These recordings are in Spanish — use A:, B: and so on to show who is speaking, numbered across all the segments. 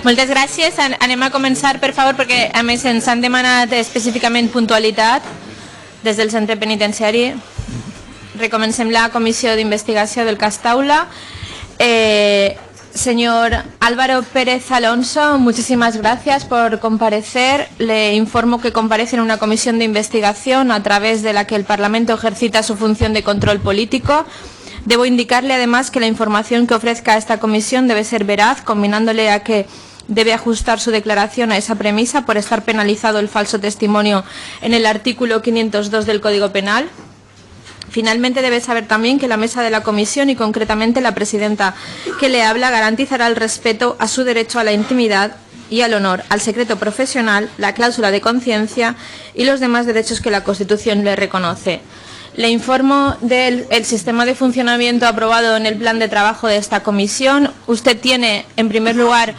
A: Moltes gràcies. Anem a començar, per favor, perquè a més ens han demanat específicament puntualitat des del centre penitenciari. Recomencem la comissió d'investigació del cas Taula. Señor Álvaro Pérez Alonso, muchísimas gracias por comparecer. Le informo que comparece en una comisión de investigación a través de la que el Parlamento ejercita su función de control político. Debo indicarle además que la información que ofrezca a esta comisión debe ser veraz, combinándole a que debe ajustar su declaración a esa premisa por estar penalizado el falso testimonio en el artículo 502 del Código Penal. Finalmente, debe saber también que la mesa de la comisión y concretamente la presidenta que le habla garantizará el respeto a su derecho a la intimidad y al honor, al secreto profesional, la cláusula de conciencia y los demás derechos que la Constitución le reconoce. Le informo del sistema de funcionamiento aprobado en el plan de trabajo de esta comisión. Usted tiene, en primer lugar,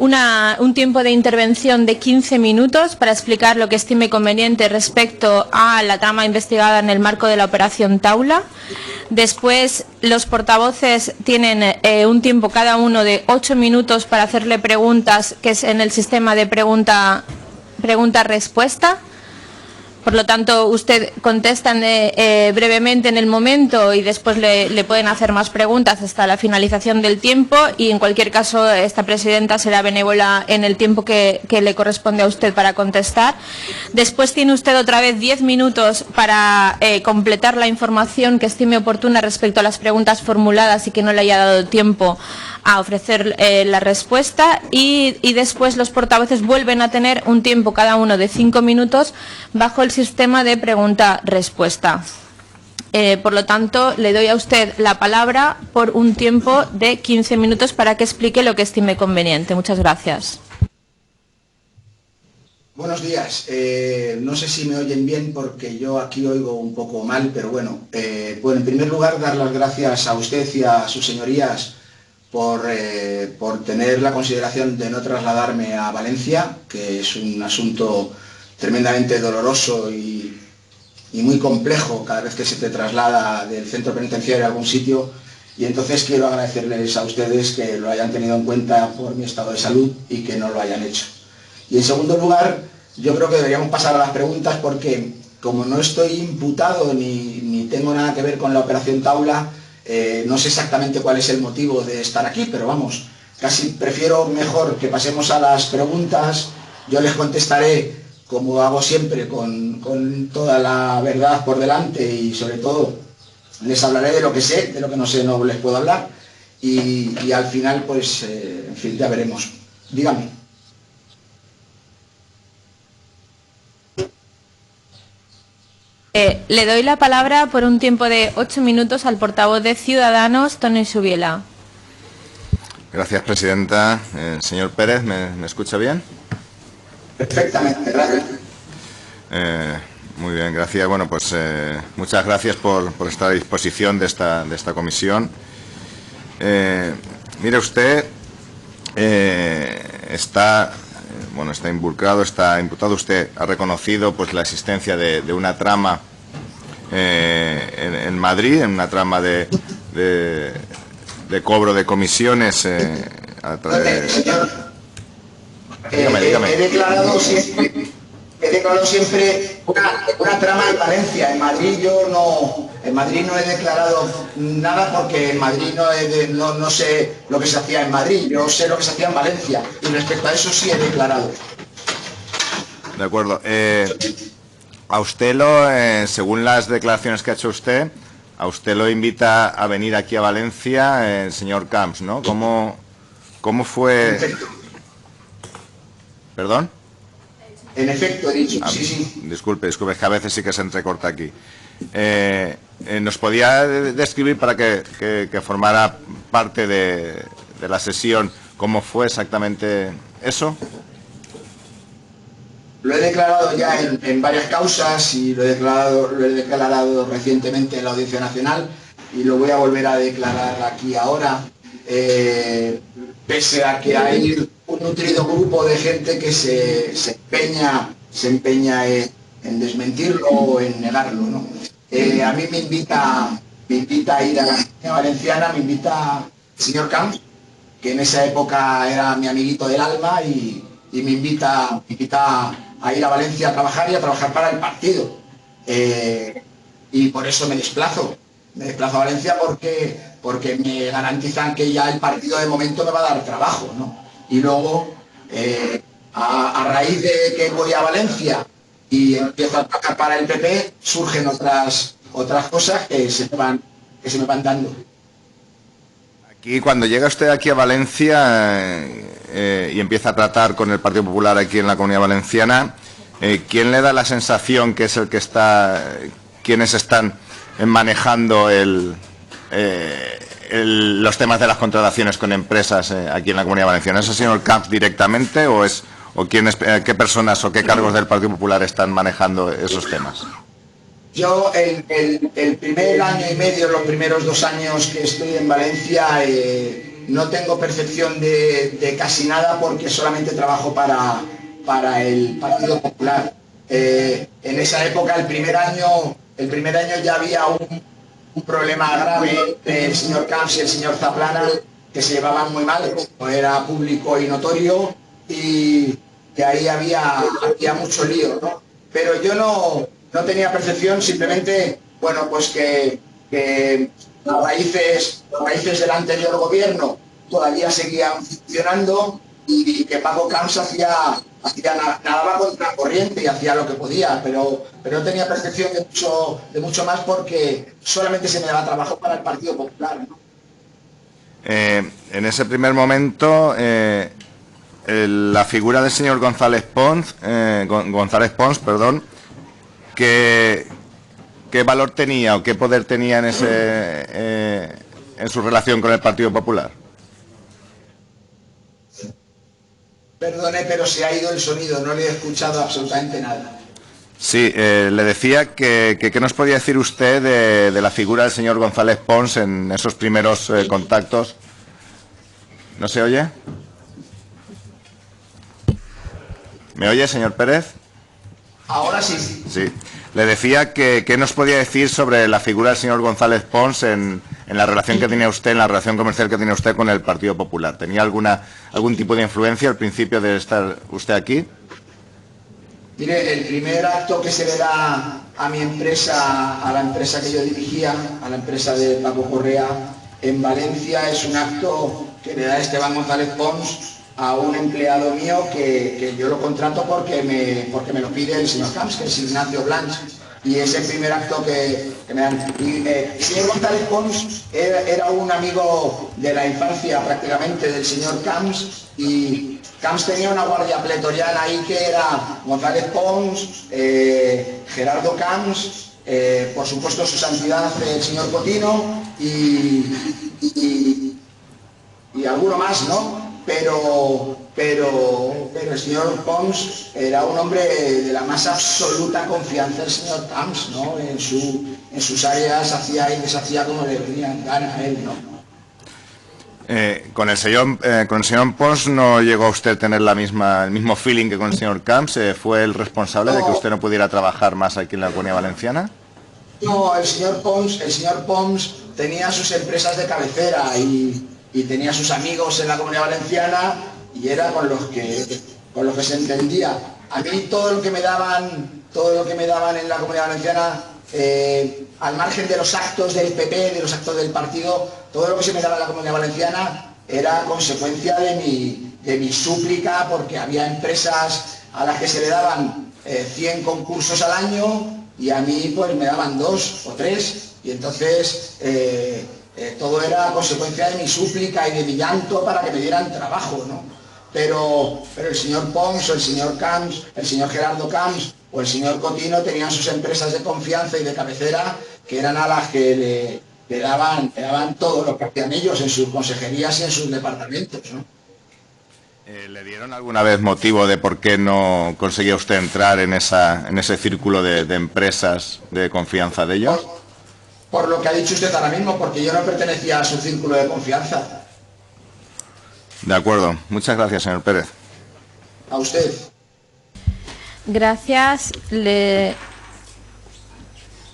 A: un tiempo de intervención de 15 minutos para explicar lo que estime conveniente respecto a la trama investigada en el marco de la operación Taula. Después, los portavoces tienen un tiempo cada uno de 8 minutos para hacerle preguntas, que es en el sistema de pregunta-respuesta. Por lo tanto, usted contesta brevemente en el momento y después le pueden hacer más preguntas hasta la finalización del tiempo y en cualquier caso esta presidenta será benévola en el tiempo que le corresponde a usted para contestar. Después tiene usted otra vez 10 minutos para completar la información que estime oportuna respecto a las preguntas formuladas y que no le haya dado tiempo a ofrecer la respuesta y después los portavoces vuelven a tener un tiempo cada uno de 5 minutos bajo el sistema de pregunta-respuesta. Por lo tanto, le doy a usted la palabra por un tiempo de 15 minutos para que explique lo que estime conveniente. Muchas gracias.
B: Buenos días. No sé si me oyen bien porque yo aquí oigo un poco mal, pero bueno. En primer lugar, dar las gracias a usted y a sus señorías por tener la consideración de no trasladarme a Valencia, que es un asunto tremendamente doloroso y muy complejo cada vez que se te traslada del centro penitenciario a algún sitio, y entonces quiero agradecerles a ustedes que lo hayan tenido en cuenta por mi estado de salud y que no lo hayan hecho. Y en segundo lugar, yo creo que deberíamos pasar a las preguntas porque como no estoy imputado ni tengo nada que ver con la operación Taula, no sé exactamente cuál es el motivo de estar aquí, pero vamos, casi prefiero mejor que pasemos a las preguntas. Yo les contestaré, como hago siempre, con toda la verdad por delante y sobre todo les hablaré de lo que sé, de lo que no sé no les puedo hablar y al final, pues, en fin, ya veremos. Dígame.
A: Le doy la palabra por un tiempo de 8 minutos al portavoz de Ciudadanos, Toni Subiela.
C: Gracias, presidenta. Señor Pérez, ¿me escucha bien?
B: Perfectamente, gracias.
C: Muy bien, gracias. Bueno, pues muchas gracias por estar a disposición de esta comisión. Mire usted, está involucrado, está imputado. Usted ha reconocido pues la existencia de una trama en Madrid, en una trama de cobro de comisiones a través...
B: Dígame. He declarado siempre una trama en Valencia. En Madrid no he declarado nada porque en Madrid no sé lo que se hacía en Madrid. Yo sé lo que se hacía en Valencia y respecto a eso sí he declarado.
C: De acuerdo. A usted según las declaraciones que ha hecho usted, a usted lo invita a venir aquí a Valencia el señor Camps, ¿no? ¿Cómo fue?
B: Perfecto.
C: ¿Perdón?
B: En efecto, he dicho, sí.
C: Disculpe, es que a veces sí que se entrecorta aquí. ¿Nos podía describir para que formara parte de la sesión cómo fue exactamente eso?
B: Lo he declarado ya en varias causas y lo he declarado recientemente en la Audiencia Nacional y lo voy a volver a declarar aquí ahora, pese a que hay un nutrido grupo de gente que se empeña en desmentirlo o en negarlo, ¿no? A mí me invita a ir a la Comunidad Valenciana, me invita el señor Camps que en esa época era mi amiguito del alma y me invita a ir a Valencia a trabajar y a trabajar para el partido. Y por eso me desplazo a Valencia porque me garantizan que ya el partido de momento me va a dar trabajo, ¿no? Y luego, a raíz de que voy a Valencia y empiezo a trabajar para el PP, surgen otras cosas que se me van dando.
C: Aquí, cuando llega usted aquí a Valencia y empieza a tratar con el Partido Popular aquí en la Comunidad Valenciana, ¿quién le da la sensación que es el que está, quienes están manejando los temas de las contrataciones con empresas aquí en la Comunidad Valenciana? ¿Es el señor Camps directamente o qué personas o qué cargos del Partido Popular están manejando esos temas?
B: Yo el primer año y medio, los primeros 2 años que estoy en Valencia, no tengo percepción de casi nada porque solamente trabajo para el Partido Popular. En esa época, el primer año ya había un problema grave del señor Camps y el señor Zaplana, que se llevaban muy mal, como era público y notorio, y que ahí había mucho lío, ¿no? Pero yo no tenía percepción, simplemente, bueno, pues que las raíces del anterior gobierno todavía seguían funcionando y que Paco Camps nadaba contra corriente y hacía lo que podía, pero no tenía percepción de mucho más porque solamente se me daba trabajo para el Partido Popular, ¿no?
C: En ese primer momento, la figura del señor González Pons, ¿qué valor tenía o qué poder tenía en su relación con el Partido Popular?
B: Perdone, pero se ha ido el sonido, no le he escuchado absolutamente nada.
C: Sí, le decía que ¿qué nos podía decir usted de la figura del señor González Pons en esos primeros contactos? ¿No se oye? ¿Me oye, señor Pérez?
B: Ahora sí.
C: Sí. Le decía que ¿qué nos podía decir sobre la figura del señor González Pons en la relación que tenía usted, en la relación comercial que tenía usted con el Partido Popular? ¿Tenía algún tipo de influencia al principio de estar usted aquí?
B: Mire, el primer acto que se le da a mi empresa, a la empresa que yo dirigía, a la empresa de Paco Correa, en Valencia, es un acto que le da Esteban González Pons a un empleado mío que yo lo contrato porque me lo pide el señor Camps, que es Ignacio Blanch, y es el primer acto que me dan. El señor González Pons era un amigo de la infancia prácticamente del señor Camps, y Camps tenía una guardia pretoriana ahí que era González Pons, Gerardo Camps, por supuesto su santidad el señor Cotino y alguno más, ¿no? Pero el señor Pons era un hombre de la más absoluta confianza del señor Camps, ¿no? En sus áreas hacía y deshacía como le venían gana a él, ¿no?
C: Con el señor Pons no llegó a usted a tener el mismo feeling que con el señor Camps. ¿Fue el responsable de que usted no pudiera trabajar más aquí en la Comunidad Valenciana?
B: No, el señor Pons tenía sus empresas de cabecera y tenía sus amigos en la Comunidad Valenciana y era con los que se entendía. A mí todo lo que me daban en la Comunidad Valenciana, al margen de los actos del PP, de los actos del partido, todo lo que se me daba en la Comunidad Valenciana era consecuencia de mi súplica, porque había empresas a las que se le daban 100 concursos al año y a mí pues me daban 2 o 3, y entonces todo era consecuencia de mi súplica y de mi llanto para que me dieran trabajo, ¿no? Pero el señor Pons o el señor Camps, el señor Gerardo Camps o el señor Cotino tenían sus empresas de confianza y de cabecera, que eran a las que le daban todo lo que hacían ellos en sus consejerías y en sus departamentos, ¿no?
C: ¿Le dieron alguna vez motivo de por qué no conseguía usted entrar en ese círculo de empresas de confianza de ellos?
B: Por lo que ha dicho usted ahora mismo, porque yo no pertenecía a su círculo de confianza.
C: De acuerdo. Muchas gracias, señor Pérez.
B: A usted.
A: Gracias. Le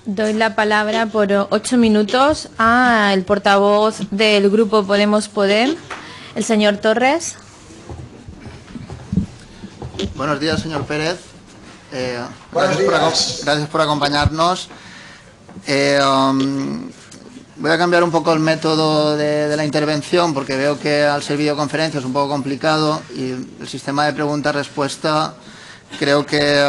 A: doy la palabra por 8 minutos al portavoz del Grupo Podemos Podem, El señor Torres.
D: Buenos días, señor Pérez.
B: Buenos días.
D: Gracias por acompañarnos. Voy a cambiar un poco el método de la intervención porque veo que al ser videoconferencia es un poco complicado y el sistema de pregunta-respuesta creo que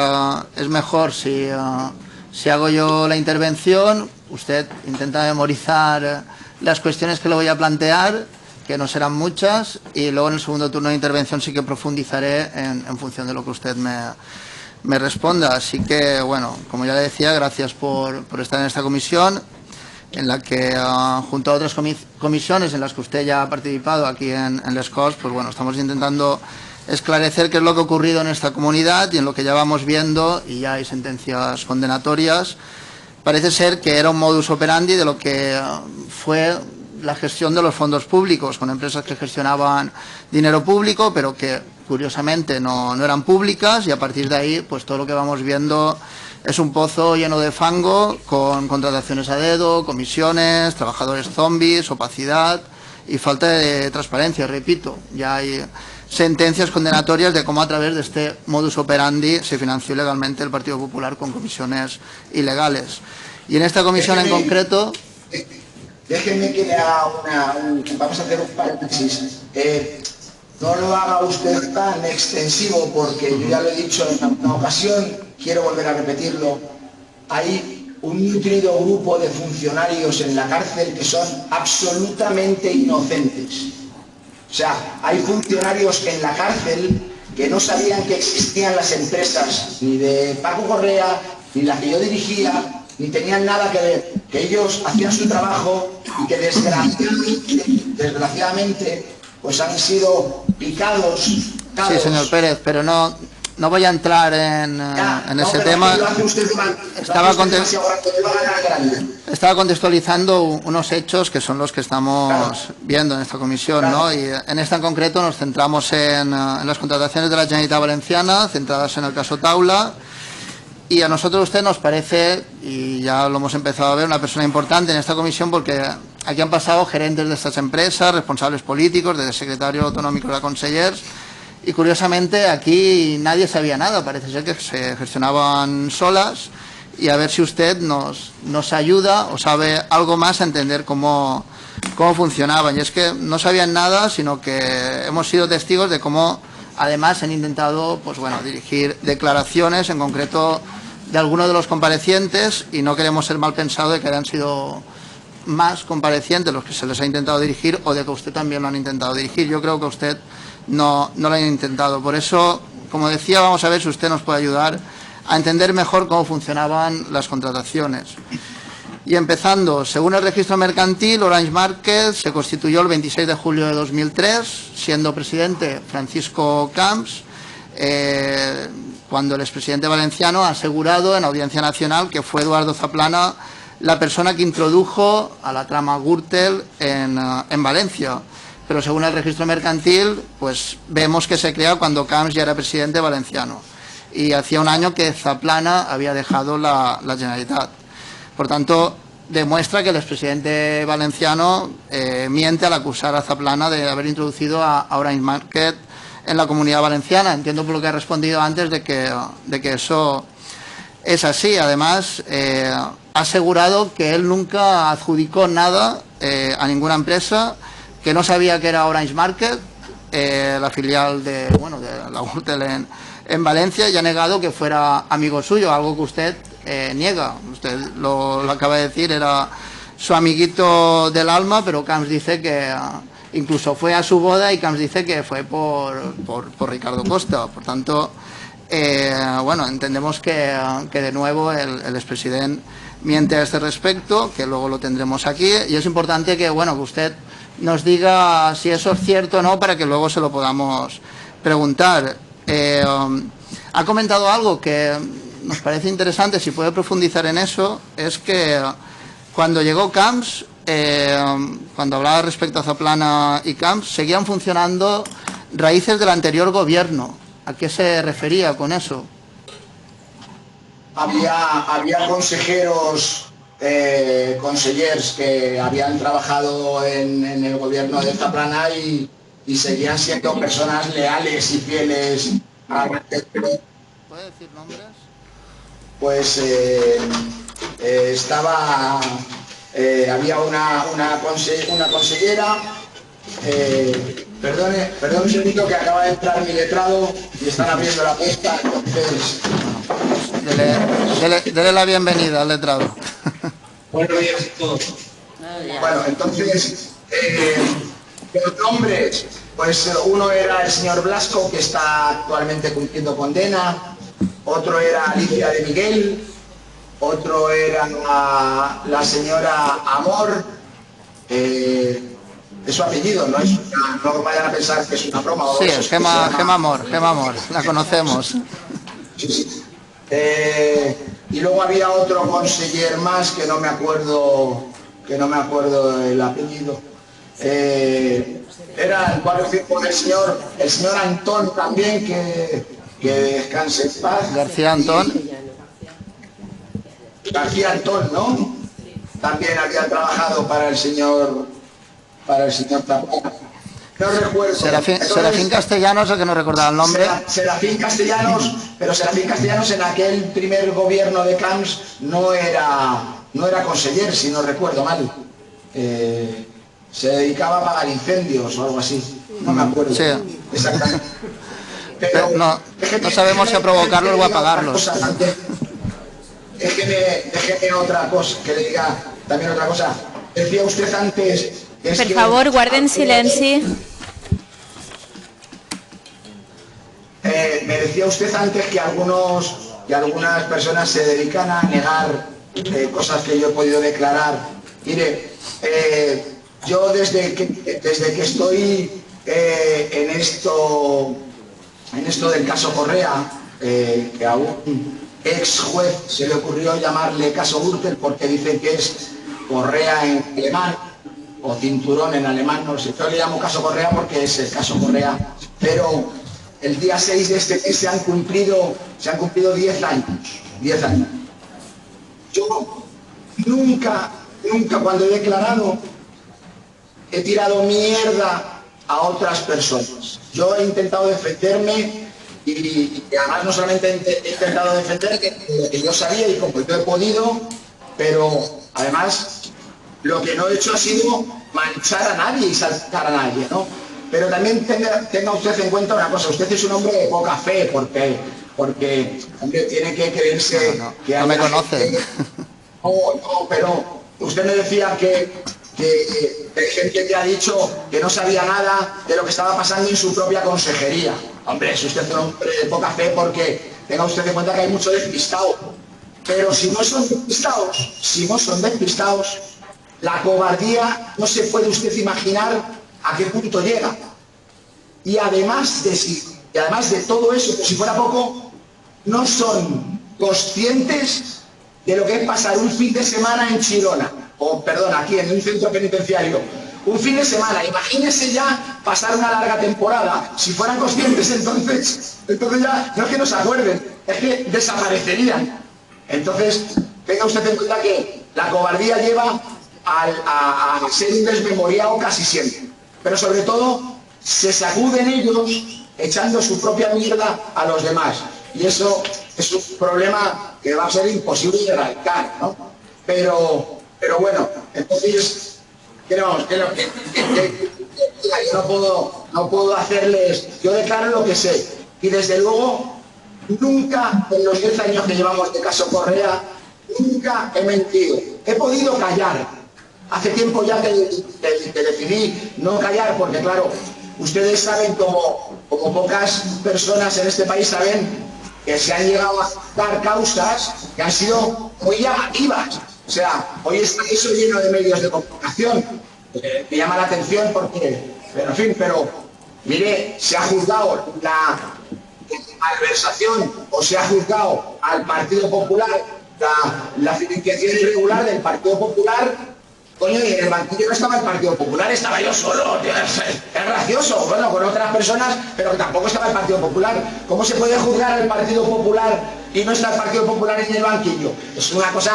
D: es mejor si hago yo la intervención, usted intenta memorizar las cuestiones que le voy a plantear, que no serán muchas, y luego en el segundo turno de intervención sí que profundizaré en función de lo que usted me responda. Así que, bueno, como ya le decía, gracias por estar en esta comisión, en la que, junto a otras comisiones en las que usted ya ha participado aquí en Les Corts, pues bueno, estamos intentando esclarecer qué es lo que ha ocurrido en esta comunidad y en lo que ya vamos viendo, y ya hay sentencias condenatorias. Parece ser que era un modus operandi de lo que fue la gestión de los fondos públicos, con empresas que gestionaban dinero público, pero que curiosamente no eran públicas, y a partir de ahí, pues todo lo que vamos viendo es un pozo lleno de fango, con contrataciones a dedo, comisiones, trabajadores zombies, opacidad y falta de transparencia. Repito, ya hay sentencias condenatorias de cómo a través de este modus operandi se financió ilegalmente el Partido Popular con comisiones ilegales. Y en esta comisión en concreto...
B: Déjeme que le haga vamos a hacer un paréntesis. No lo haga usted tan extensivo porque yo ya lo he dicho en una ocasión, quiero volver a repetirlo. Hay un nutrido grupo de funcionarios en la cárcel que son absolutamente inocentes. O sea, hay funcionarios en la cárcel que no sabían que existían las empresas, ni de Paco Correa, ni la que yo dirigía, ni tenían nada que ver, que ellos hacían su trabajo y que desgraciadamente pues han sido picados.
D: Sí, señor Pérez, pero no voy a entrar en ese tema. Estaba contextualizando unos hechos que son los que estamos viendo en esta comisión, ¿no? Y en esta en concreto nos centramos en las contrataciones de la Generalitat Valenciana, centradas en el caso Taula. Y a nosotros usted nos parece, y ya lo hemos empezado a ver, una persona importante en esta comisión, porque aquí han pasado gerentes de estas empresas, responsables políticos, desde secretario autonómico a consellers, y curiosamente aquí nadie sabía nada, parece ser que se gestionaban solas, y a ver si usted nos ayuda o sabe algo más a entender cómo funcionaban. Y es que no sabían nada, sino que hemos sido testigos de cómo además han intentado, pues bueno, dirigir declaraciones, en concreto de algunos de los comparecientes, y no queremos ser mal pensados de que hayan sido más comparecientes los que se les ha intentado dirigir, o de que usted también lo han intentado dirigir. Yo creo que usted no lo han intentado. Por eso, como decía, vamos a ver si usted nos puede ayudar a entender mejor cómo funcionaban las contrataciones. Y empezando, según el registro mercantil, Orange Market se constituyó el 26 de julio de 2003, siendo presidente Francisco Camps, cuando el expresidente valenciano ha asegurado en Audiencia Nacional que fue Eduardo Zaplana la persona que introdujo a la trama Gürtel en Valencia. Pero según el registro mercantil, pues vemos que se crea cuando Camps ya era presidente valenciano. Y hacía un año que Zaplana había dejado la Generalitat. Por tanto, demuestra que el expresidente valenciano miente al acusar a Zaplana de haber introducido a Orange Market en la Comunidad Valenciana. Entiendo por lo que ha respondido antes de que eso es así. Además, ha asegurado que él nunca adjudicó nada a ninguna empresa, que no sabía que era Orange Market, la filial de la Gürtel en Valencia, y ha negado que fuera amigo suyo, algo que usted niega. Usted lo acaba de decir, era su amiguito del alma, pero Camps dice que incluso fue a su boda, y Camps dice que fue por Ricardo Costa. Por tanto, entendemos que de nuevo el expresidente miente a este respecto, que luego lo tendremos aquí, y es importante que usted nos diga si eso es cierto o no, para que luego se lo podamos preguntar. Ha comentado algo que nos parece interesante, si puede profundizar en eso, es que cuando llegó Camps, cuando hablaba respecto a Zaplana y Camps, seguían funcionando raíces del anterior gobierno. ¿A qué se refería con eso?
B: Había consejeros, consellers que habían trabajado en el gobierno de Zaplana y y seguían siendo personas leales y fieles a...
D: ¿Puede decir nombres?
B: Pues estaba... había una consellera... perdone un segundito que acaba de entrar mi letrado y están abriendo la puerta, entonces...
D: Dele la bienvenida al letrado.
B: Buenos días a todos. Bueno, entonces, los nombres, pues uno era el señor Blasco, que está actualmente cumpliendo condena, otro era Alicia de Miguel, otro era la señora Amor, es su apellido, no vayan a pensar que es una broma.
D: Sí, es Gema Amor, la conocemos.
B: Sí, sí. Y luego había otro conseller más que no me acuerdo el apellido. Era el cual el señor Antón también, que descanse en paz.
D: García Antón,
B: ¿no? También había trabajado para el señor Tapia. No recuerdo.
D: Serafín Castellanos, el que no recordaba el nombre.
B: Serafín Castellanos, pero Serafín Castellanos en aquel primer gobierno de Camps no era conseller, si no recuerdo mal. Se dedicaba a apagar incendios o algo así. No me acuerdo.
D: Sí.
B: Exactamente.
D: Pero no sabemos si a provocarlos o a apagarlos.
B: Déjeme otra cosa, que le diga también otra cosa. Decía usted antes...
A: Per favor, guarden silenci.
B: Me decía usted antes que algunas personas se dedican a negar cosas que yo he podido declarar. Mire, yo desde que estoy en esto del caso Correa, que a un ex juez se le ocurrió llamarle caso Gürtel porque dicen que es Correa en alemán, o cinturón en alemán, no sé, yo le llamo caso Correa porque es el caso Correa, pero el día 6 de este mes se han cumplido 10 años. Yo nunca cuando he declarado he tirado mierda a otras personas. Yo he intentado defenderme y además no solamente he intentado defender lo que yo sabía y como yo he podido, pero además lo que no he hecho ha sido manchar a nadie y saltar a nadie, ¿no? Pero también tenga usted en cuenta una cosa, usted es un hombre de poca fe, porque hombre, tiene que creerse que...
D: No me conoce.
B: No, pero usted me decía que hay gente que ha dicho que no sabía nada de lo que estaba pasando en su propia consejería. Hombre, es usted un hombre de poca fe porque tenga usted en cuenta que hay mucho despistado. Pero si no son despistados, la cobardía no se puede usted imaginar a qué punto llega. Y además de todo eso, si fuera poco, no son conscientes de lo que es pasar un fin de semana en Chirona, aquí en un centro penitenciario. Un fin de semana, imagínense ya pasar una larga temporada. Si fueran conscientes, entonces ya no es que no se acuerden, es que desaparecerían. Entonces, tenga usted en cuenta que la cobardía lleva a ser un desmemoriado casi siempre. Pero sobre todo, se sacuden ellos echando su propia mierda a los demás. Y eso es un problema que va a ser imposible de erradicar, ¿no? Pero bueno, entonces, creo que no puedo hacerles... Yo declaro lo que sé. Y desde luego, nunca en los 10 años que llevamos de caso Correa, nunca he mentido. He podido callar. Hace tiempo ya que decidí no callar, porque claro, ustedes saben como pocas personas en este país saben que se han llegado a dar causas que han sido muy llamativas. O sea, hoy está eso lleno de medios de comunicación. Me llama la atención porque, pero mire, se ha juzgado la malversación o se ha juzgado al Partido Popular la financiación irregular del Partido Popular. Coño, y en el banquillo no estaba el Partido Popular, estaba yo solo, tío, es gracioso, bueno, con otras personas, pero que tampoco estaba el Partido Popular. ¿Cómo se puede juzgar al Partido Popular y no está el Partido Popular en el banquillo? Es una cosa,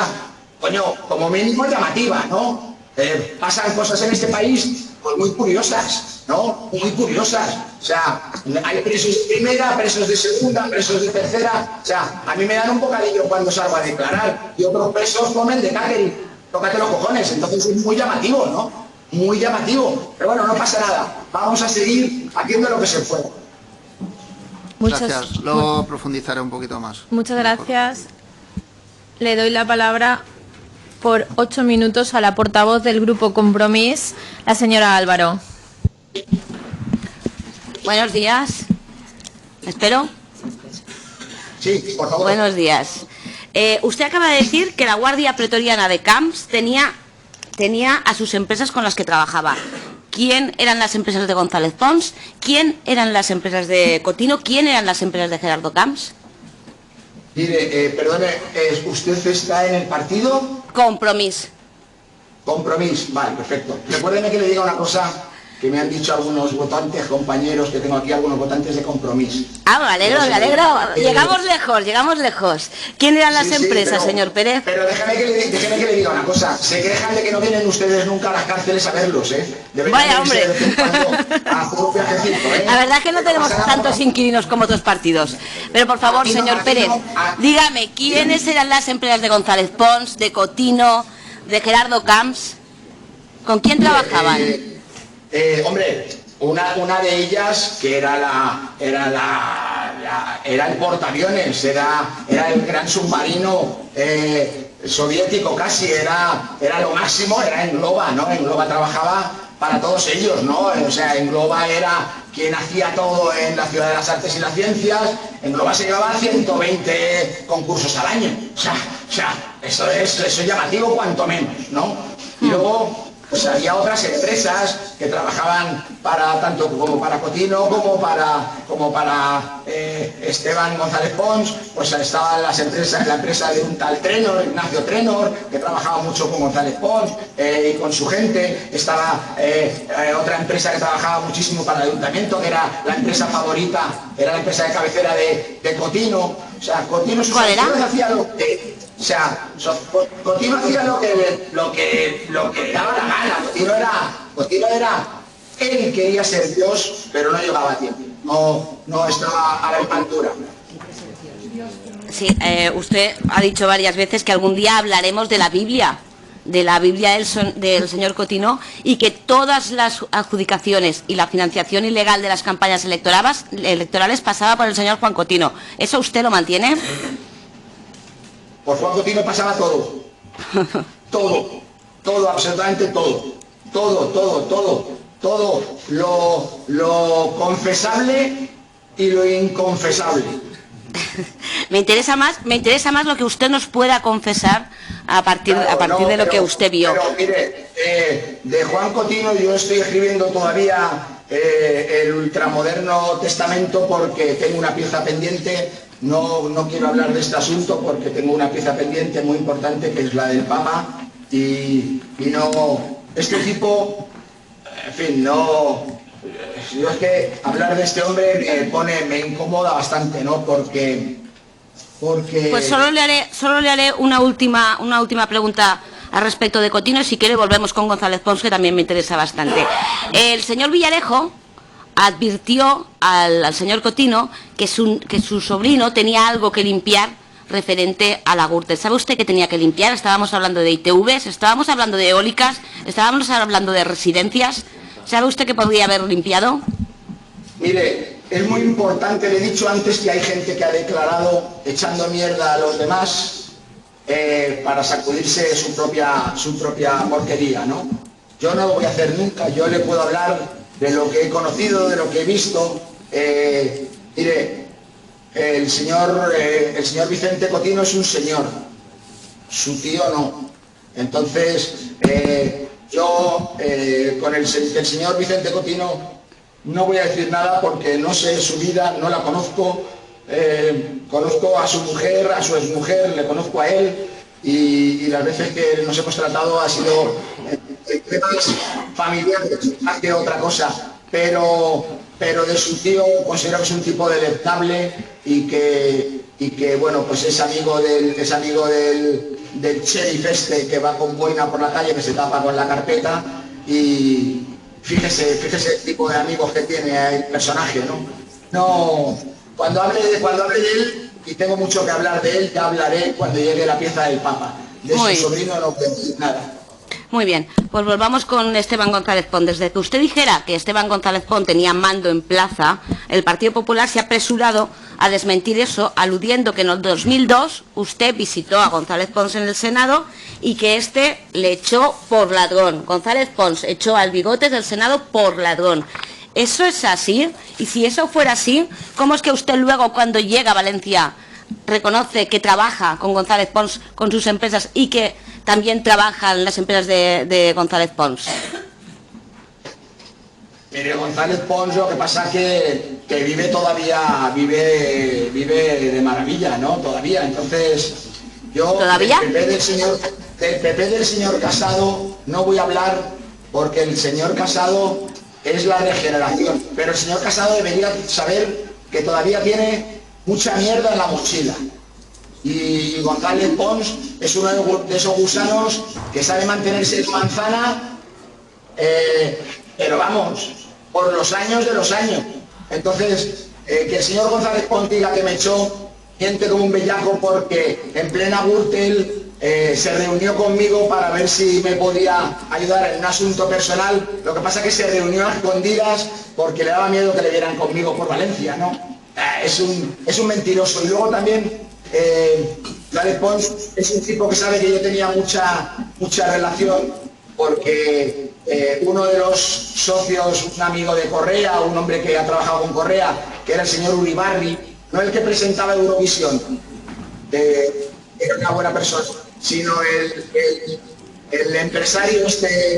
B: coño, como mínimo llamativa, ¿no? Pasan cosas en este país pues muy curiosas, ¿no? Muy curiosas. O sea, hay presos de primera, presos de segunda, presos de tercera. O sea, a mí me dan un bocadillo cuando salgo a declarar y otros presos comen de catering. Tócate los cojones. Entonces es muy llamativo, ¿no? Muy llamativo. Pero bueno, no pasa nada. Vamos a seguir haciendo lo que se pueda.
D: Gracias. Luego profundizaré un poquito más.
A: Muchas gracias. Le doy la palabra por 8 minutos a la portavoz del Grupo Compromís, la señora Álvaro.
E: Buenos días. ¿Me espero?
B: Sí, por favor.
E: Buenos días. Usted acaba de decir que la Guardia Pretoriana de Camps tenía a sus empresas con las que trabajaba. ¿Quién eran las empresas de González Pons? ¿Quién eran las empresas de Cotino? ¿Quién eran las empresas de Gerardo Camps?
B: Mire, perdone, ¿usted está en el partido?
E: Compromís.
B: Compromís, vale, perfecto. Recuérdeme que le diga una cosa que me han dicho algunos votantes, compañeros, que tengo aquí algunos votantes de Compromís.
E: Ah, me alegro, me alegro. Llegamos lejos. ¿Quién eran las empresas,
B: pero,
E: señor Pérez?
B: Pero déjame que le diga una cosa. Se quejan de que no vienen ustedes nunca a las cárceles a verlos, ¿eh?
E: Vaya, hombre.
B: De vez en cuando a hacer un viajecito, ¿eh?
E: La verdad es que no tenemos tantos inquilinos como otros partidos. Pero por favor, señor Pérez, dígame, ¿quiénes eran las empresas de González Pons, de Cotino, de Gerardo Camps? ¿Con quién trabajaban?
B: Hombre, una de ellas que era el portaaviones, era el gran submarino soviético casi, era lo máximo, era Engloba, ¿no? Engloba trabajaba para todos ellos, ¿no? O sea, Engloba era quien hacía todo en la Ciudad de las Artes y las Ciencias. Engloba se llevaba 120 concursos al año. O sea, eso es llamativo cuanto menos, ¿no? Y luego pues había otras empresas que trabajaban tanto como para Cotino como para Esteban González Pons. Pues estaban la empresa de un tal Trenor, Ignacio Trenor, que trabajaba mucho con González Pons y con su gente. Estaba otra empresa que trabajaba muchísimo para el ayuntamiento, que era la empresa favorita, era la empresa de cabecera de Cotino. O sea, Cotino hacía lo que... O sea, Cotino hacía lo que le daba la gana. Cotino era... Él quería ser Dios, pero no llegaba a tiempo. No estaba a la altura.
E: Sí, usted ha dicho varias veces que algún día hablaremos de la Biblia del señor Cotino, y que todas las adjudicaciones y la financiación ilegal de las campañas electorales pasaba por el señor Juan Cotino. ¿Eso usted lo mantiene?
B: Por Juan Cotino pasaba todo. Todo, absolutamente todo. Todo. Lo confesable y lo inconfesable.
E: Me interesa más lo que usted nos pueda confesar a partir de lo que usted vio.
B: Pero mire, de Juan Cotino yo estoy escribiendo todavía el ultramoderno testamento, porque tengo una pieza pendiente. No quiero hablar de este asunto porque tengo una pieza pendiente muy importante, que es la del Papa, y no... Este tipo, en fin, no... Yo es que hablar de este hombre me incomoda bastante, ¿no? Porque...
E: Pues solo le haré una última pregunta al respecto de Cotino, y si quiere volvemos con González Pons, que también me interesa bastante. El señor Villarejo advirtió al señor Cotino que su sobrino tenía algo que limpiar referente a la Gürtel. ¿Sabe usted qué tenía que limpiar? Estábamos hablando de ITVs, estábamos hablando de eólicas, estábamos hablando de residencias. ¿Sabe usted qué podría haber limpiado?
B: Mire, es muy importante, le he dicho antes que hay gente que ha declarado echando mierda a los demás para sacudirse su propia porquería, ¿no? Yo no lo voy a hacer nunca. Yo le puedo hablar de lo que he conocido, de lo que he visto. Mire, el señor Vicente Cotino es un señor, su tío no. Entonces, yo con el señor Vicente Cotino no voy a decir nada, porque no sé su vida, no la conozco. Conozco a su mujer, a su exmujer, le conozco a él, y las veces que nos hemos tratado ha sido temas familiares más que otra cosa, pero de su tío considero que es un tipo delectable y que bueno, pues es amigo del sheriff este que va con boina por la calle, que se tapa con la carpeta, y fíjese el tipo de amigos que tiene el personaje, ¿no? No, cuando hable de él, y tengo mucho que hablar de él, ya hablaré cuando llegue la pieza del Papa. De su sobrino no puedo decir nada.
E: Muy bien, pues volvamos con Esteban González Pons. Desde que usted dijera que Esteban González Pons tenía mando en plaza, el Partido Popular se ha apresurado a desmentir eso, aludiendo que en el 2002 usted visitó a González Pons en el Senado y que éste le echó por ladrón. González Pons echó al Bigotes del Senado por ladrón. ¿Eso es así? Y si eso fuera así, ¿cómo es que usted luego, cuando llega a Valencia, reconoce que trabaja con González Pons, con sus empresas, y que también trabajan las empresas de González Pons?
B: Mire, González Pons, lo que pasa que vive todavía, vive de maravilla, ¿no? Todavía, entonces yo
E: ¿Todavía?
B: Del PP del señor Casado no voy a hablar, porque el señor Casado es la regeneración, pero el señor Casado debería saber que todavía tiene mucha mierda en la mochila. Y González Pons es uno de esos gusanos que sabe mantenerse en manzana, pero vamos, por los años de los años. Entonces, que el señor González Pons diga que me echó, miente como un bellaco, porque en plena Gürtel se reunió conmigo para ver si me podía ayudar en un asunto personal. Lo que pasa es que se reunió a escondidas porque le daba miedo que le vieran conmigo por Valencia, ¿no? Es un mentiroso. Y luego también González Pons es un tipo que sabe que yo tenía mucha relación, porque uno de los socios, un amigo de Correa, un hombre que ha trabajado con Correa, que era el señor Uribarri, no el que presentaba Eurovisión, era una buena persona, sino el empresario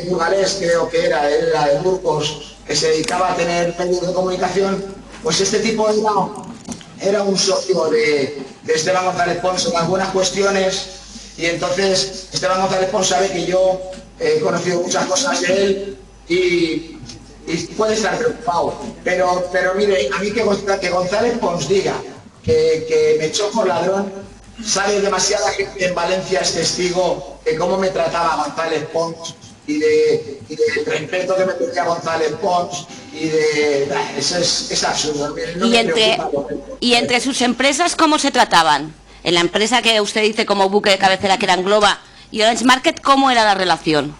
B: burgalés, creo que era de Burgos, que se dedicaba a tener medios de comunicación. Pues este tipo era un socio de Esteban González Pons en algunas cuestiones, y entonces Esteban González Pons sabe que yo he conocido muchas cosas de él y puede estar preocupado. Pero mire, a mí que González Pons diga que me echó por ladrón, sabe demasiada gente en Valencia, es testigo de cómo me trataba González Pons y del respeto que me tenía González Pons, y eso es absurdo. No
E: y entre sus empresas, ¿cómo se trataban? En la empresa que usted dice como buque de cabecera, que era Engloba, y Orange Market, ¿cómo era la relación?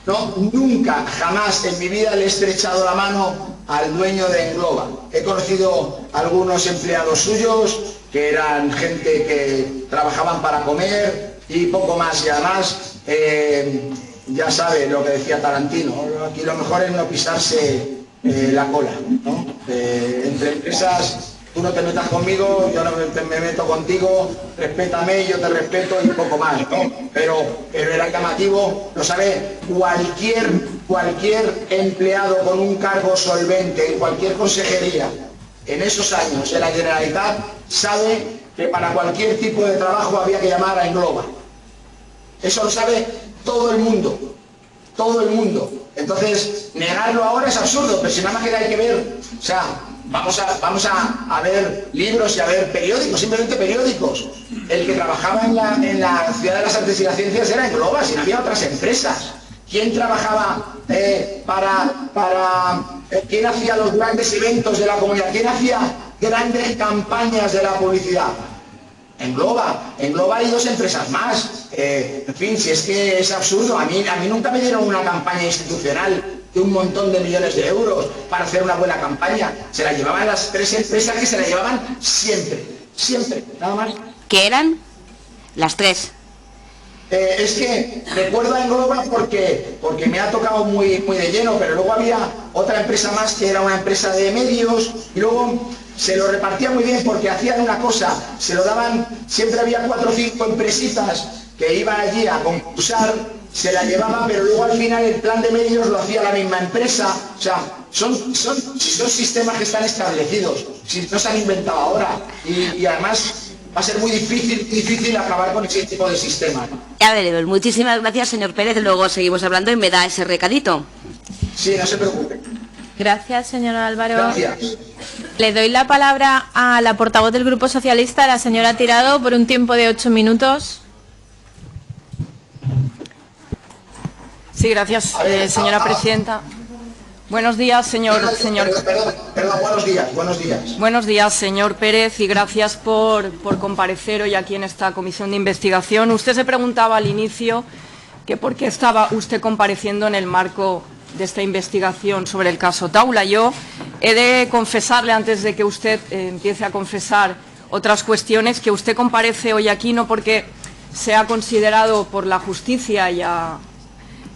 B: No, nunca, jamás en mi vida le he estrechado la mano al dueño de Engloba. He conocido algunos empleados suyos que eran gente que trabajaban para comer y poco más, y además ya sabe lo que decía Tarantino, aquí lo mejor es no pisarse la cola, ¿no? Entre empresas, tú no te metas conmigo, yo no me meto contigo, respétame, yo te respeto y poco más, ¿no? Pero era llamativo, lo sabe cualquier empleado con un cargo solvente en cualquier consejería en esos años en la Generalitat, sabe que para cualquier tipo de trabajo había que llamar a Engloba. Eso lo sabe todo el mundo, todo el mundo. Entonces, negarlo ahora es absurdo, pero si nada más que hay que ver, o sea, vamos a ver libros y a ver periódicos, simplemente periódicos. El que trabajaba en la Ciudad de las Artes y las Ciencias era Engloba, si no había otras empresas. ¿Quién trabajaba quién hacía los grandes eventos de la comunidad? ¿Quién hacía grandes campañas de la publicidad? Engloba hay dos empresas más. En fin, si es que es absurdo. A mí nunca me dieron una campaña institucional de un montón de millones de euros para hacer una buena campaña. Se la llevaban las tres empresas, que se la llevaban siempre, nada más.
E: ¿Qué eran? Las tres.
B: Es que recuerdo a Engloba porque me ha tocado muy de lleno, pero luego había otra empresa más que era una empresa de medios, y luego se lo repartía muy bien porque hacían una cosa, se lo daban, siempre había 4 o 5 empresitas que iban allí a concursar, se la llevaban, pero luego al final el plan de medios lo hacía la misma empresa. O sea, son sistemas que están establecidos, si no se han inventado ahora, y además va a ser muy difícil acabar con ese tipo de sistema, ¿no?
E: A ver, muchísimas gracias, señor Pérez. Luego seguimos hablando y me da ese recadito.
B: Sí, no se preocupe.
A: Gracias, señor Álvaro.
B: Gracias.
A: Le doy la palabra a la portavoz del Grupo Socialista, la señora Tirado, por un tiempo de 8 minutos.
F: Sí, gracias, señora presidenta. Buenos días, señor.
B: Perdón, buenos días.
F: Buenos días, señor Pérez, y gracias por comparecer hoy aquí en esta comisión de investigación. Usted se preguntaba al inicio que por qué estaba usted compareciendo en el marco de esta investigación sobre el caso Taula. Yo he de confesarle, antes de que usted empiece a confesar otras cuestiones, que usted comparece hoy aquí no porque sea considerado por la justicia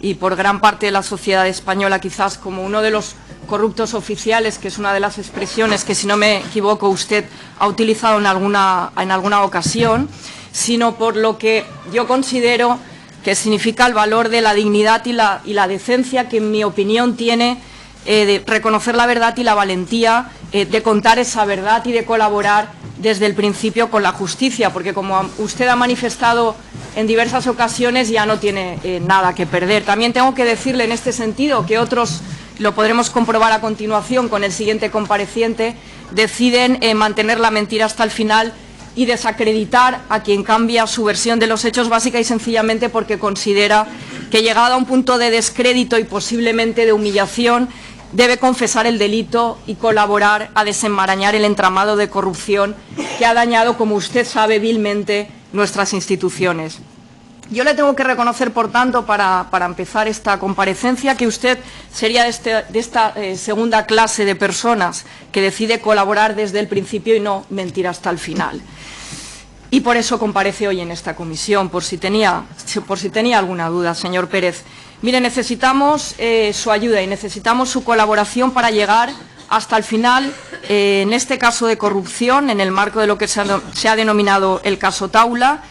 F: y por gran parte de la sociedad española quizás como uno de los corruptos oficiales, que es una de las expresiones que, si no me equivoco, usted ha utilizado en alguna ocasión, sino por lo que yo considero que significa el valor de la dignidad y la decencia que, en mi opinión, tiene de reconocer la verdad y la valentía de contar esa verdad y de colaborar desde el principio con la justicia, porque, como usted ha manifestado en diversas ocasiones, ya no tiene nada que perder. También tengo que decirle en este sentido que otros, lo podremos comprobar a continuación con el siguiente compareciente, deciden mantener la mentira hasta el final y desacreditar a quien cambia su versión de los hechos, básica y sencillamente porque considera que, llegado a un punto de descrédito y posiblemente de humillación, debe confesar el delito y colaborar a desenmarañar el entramado de corrupción que ha dañado, como usted sabe, vilmente nuestras instituciones. Yo le tengo que reconocer, por tanto, para empezar esta comparecencia, que usted sería de esta segunda clase de personas que decide colaborar desde el principio y no mentir hasta el final. Y por eso comparece hoy en esta comisión, por si tenía alguna duda, señor Pérez. Mire, necesitamos su ayuda y necesitamos su colaboración para llegar hasta el final en este caso de corrupción, en el marco de lo que se ha denominado el caso Taula,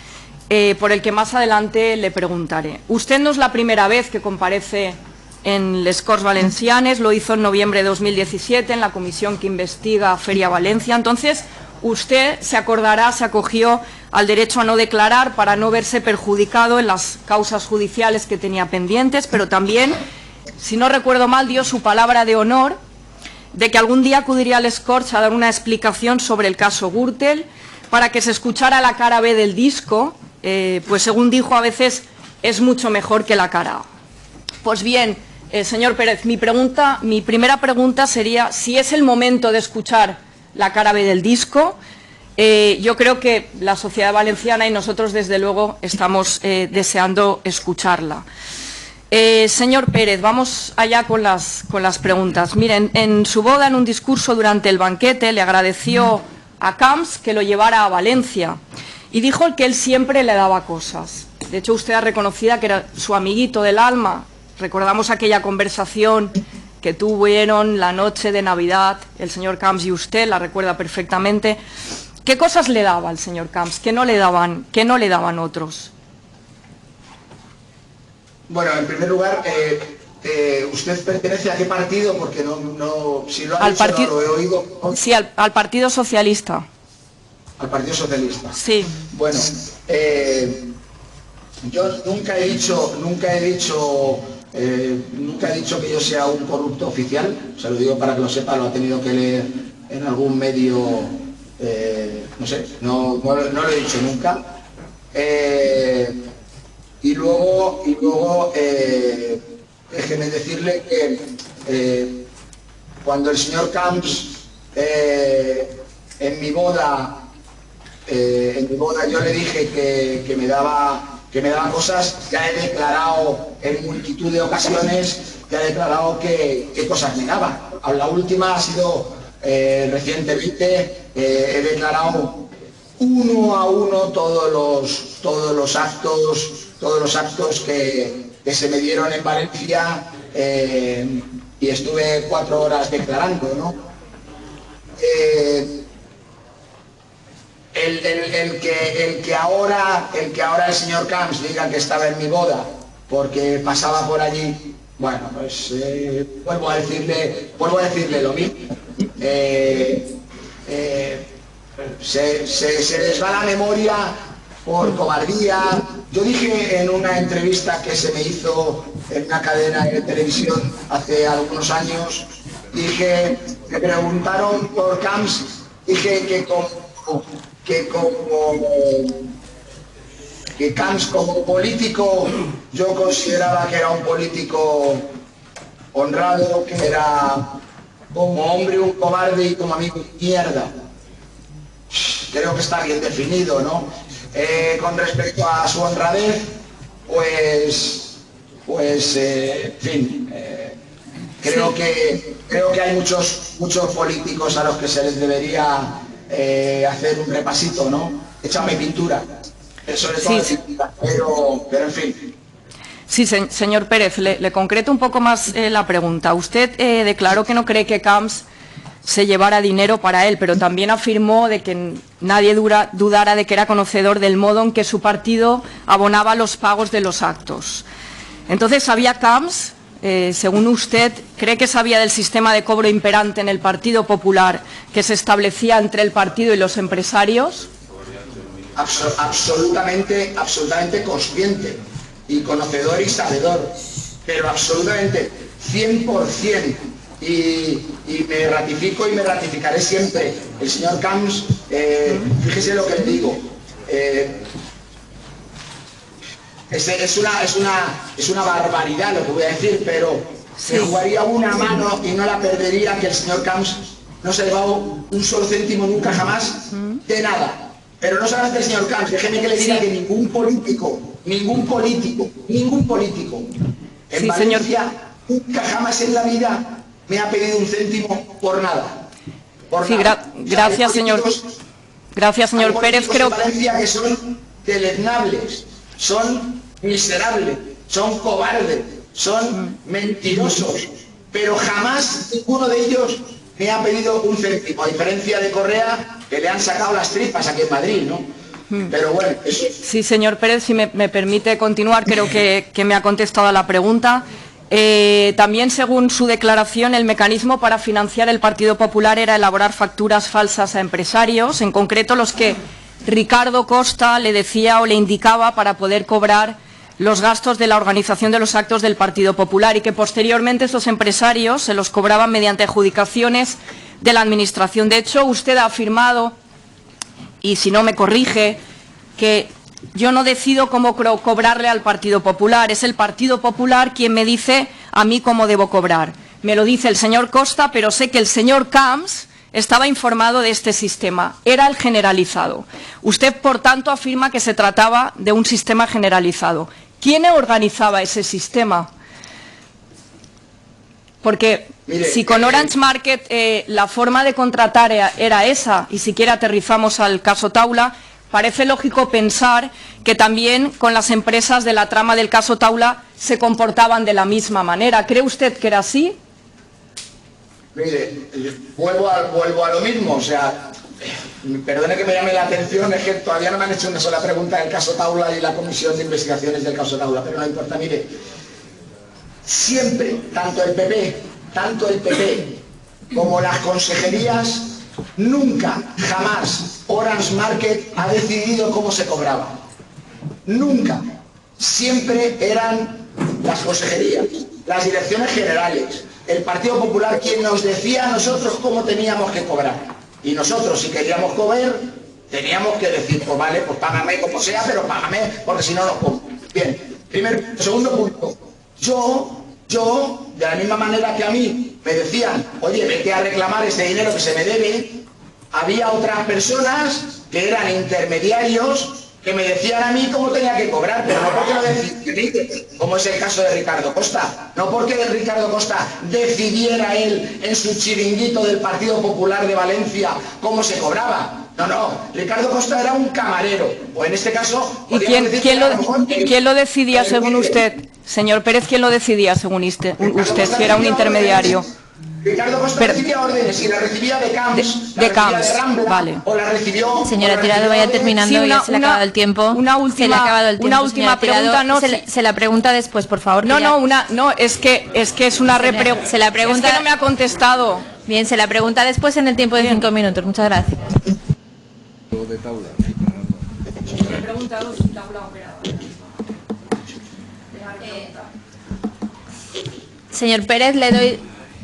F: por el que más adelante le preguntaré. Usted no es la primera vez que comparece en les Corts Valencianes, lo hizo en noviembre de 2017 en la comisión que investiga Feria Valencia. Entonces, usted se acordará, se acogió al derecho a no declarar para no verse perjudicado en las causas judiciales que tenía pendientes, pero también, si no recuerdo mal, dio su palabra de honor de que algún día acudiría al les Corts a dar una explicación sobre el caso Gürtel para que se escuchara la cara B del disco, pues según dijo, a veces es mucho mejor que la cara A. Pues bien, señor Pérez, mi primera pregunta sería si es el momento de escuchar la cara B del disco. Yo creo que la sociedad valenciana y nosotros, desde luego, estamos deseando escucharla. Señor Pérez, vamos allá con las preguntas. Miren, en su boda, en un discurso durante el banquete, le agradeció a Camps que lo llevara a Valencia y dijo que él siempre le daba cosas. De hecho, usted ha reconocido que era su amiguito del alma. Recordamos aquella conversación que tuvieron la noche de Navidad, el señor Camps y usted, la recuerda perfectamente. ¿Qué cosas le daba al señor Camps que no le daban otros?
B: Bueno, en primer lugar, ¿usted pertenece a qué partido? Porque no si lo ha dicho, no lo he oído.
F: Sí, al Partido Socialista.
B: ¿Al Partido Socialista?
F: Sí.
B: Bueno, yo nunca he dicho que yo sea un corrupto oficial. Se lo digo para que lo sepa, lo ha tenido que leer en algún medio, no sé, no lo he dicho nunca. Y luego déjeme decirle que cuando el señor Camps en mi boda yo le dije que me daba cosas, ya he declarado en multitud de ocasiones, qué cosas me daba. La última ha sido recientemente, he declarado uno a uno todos los actos que se me dieron en Valencia, y estuve 4 horas declarando, ¿no? El que ahora el señor Camps diga que estaba en mi boda porque pasaba por allí, bueno, pues vuelvo a decirle lo mismo. Se les va la memoria por cobardía. Yo dije en una entrevista que se me hizo en una cadena de televisión hace algunos años, me preguntaron por Camps, dije que Camps como político, yo consideraba que era un político honrado, que era como hombre un cobarde y como amigo mierda. Creo que está bien definido, ¿no? Con respecto a su honradez, en fin, creo que hay muchos políticos a los que se les debería hacer un repasito, ¿no? Échame pintura, sobre todo
F: sí.
B: pintura, pero en fin.
F: Sí, señor Pérez, le concreto un poco más la pregunta. Usted declaró que no cree que Camps se llevara dinero para él, pero también afirmó de que nadie dudara de que era conocedor del modo en que su partido abonaba los pagos de los actos. Entonces, ¿sabía Camps, según usted, cree que sabía del sistema de cobro imperante en el Partido Popular que se establecía entre el partido y los empresarios?
B: Absolutamente consciente y conocedor y sabedor, pero absolutamente 100%. Y me ratifico y me ratificaré siempre. El señor Camps, fíjese lo que le digo, es una barbaridad lo que voy a decir, pero se jugaría una mano y no la perdería que el señor Camps no se ha llevado un solo céntimo nunca jamás de nada. Pero no solamente el señor Camps, déjeme que le diga que ningún político en Valencia nunca jamás en la vida me ha pedido un céntimo por nada.
F: Gracias, señor Pérez. Creo
B: que Valencia que son deleznables, son miserables, son cobardes, son mentirosos, pero jamás ninguno de ellos me ha pedido un céntimo, a diferencia de Correa, que le han sacado las tripas aquí en Madrid, ¿no? Pero bueno, eso.
F: Sí, señor Pérez, si me permite continuar, creo que me ha contestado a la pregunta. También, según su declaración, el mecanismo para financiar el Partido Popular era elaborar facturas falsas a empresarios, en concreto los que Ricardo Costa le decía o le indicaba para poder cobrar los gastos de la organización de los actos del Partido Popular, y que posteriormente estos empresarios se los cobraban mediante adjudicaciones de la Administración. De hecho, usted ha afirmado, y si no me corrige, que yo no decido cómo cobrarle al Partido Popular, es el Partido Popular quien me dice a mí cómo debo cobrar. Me lo dice el señor Costa, pero sé que el señor Camps estaba informado de este sistema, era el generalizado. Usted, por tanto, afirma que se trataba de un sistema generalizado. ¿Quién organizaba ese sistema? Porque si con Orange Market la forma de contratar era esa, y si quiere aterrizamos al caso Taula, parece lógico pensar que también con las empresas de la trama del caso Taula se comportaban de la misma manera. ¿Cree usted que era así?
B: Mire, vuelvo a lo mismo, o sea, perdone que me llame la atención, es que todavía no me han hecho una sola pregunta del caso Taula y la comisión de investigaciones del caso Taula, pero no importa. Mire, siempre, tanto el PP como las consejerías, nunca, jamás, Orange Market ha decidido cómo se cobraba. Nunca. Siempre eran las consejerías, las direcciones generales, el Partido Popular quien nos decía a nosotros cómo teníamos que cobrar. Y nosotros, si queríamos cobrar, teníamos que decir, pues vale, pues págame como sea, pero págame, porque si no, no compro. Bien, segundo punto. Yo, de la misma manera que a mí me decían, oye, vete a reclamar este dinero que se me debe, había otras personas que eran intermediarios que me decían a mí cómo tenía que cobrar, pero no porque lo decidiera, como es el caso de Ricardo Costa, no porque Ricardo Costa decidiera él en su chiringuito del Partido Popular de Valencia cómo se cobraba. No, Ricardo Costa era un camarero, o en este caso...
F: ¿Y quién lo decidía según usted? Señor Pérez, ¿quién lo decidía según usted, si era un intermediario?
B: Ricardo Costa recibía órdenes y la recibía de Camps,
F: de Rambla,
B: vale. O la recibió...
A: Señora Tirado, vaya terminando,
F: sí,
A: ya se le ha acabado el tiempo.
F: Una última pregunta, no.
A: Se la pregunta después, por favor.
F: Es que es una repregunta.
A: Se la pregunta...
F: Es que no me ha contestado.
A: Bien, se la pregunta después en el tiempo de 5 minutos. Muchas gracias.
G: De Taula.
A: Señor Pérez,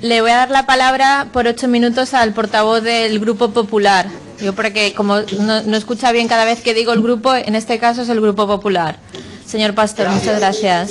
A: le voy a dar la palabra por 8 minutos al portavoz del Grupo Popular. Yo porque como no escucha bien cada vez que digo el grupo, en este caso es el Grupo Popular. Señor Pastor, muchas gracias.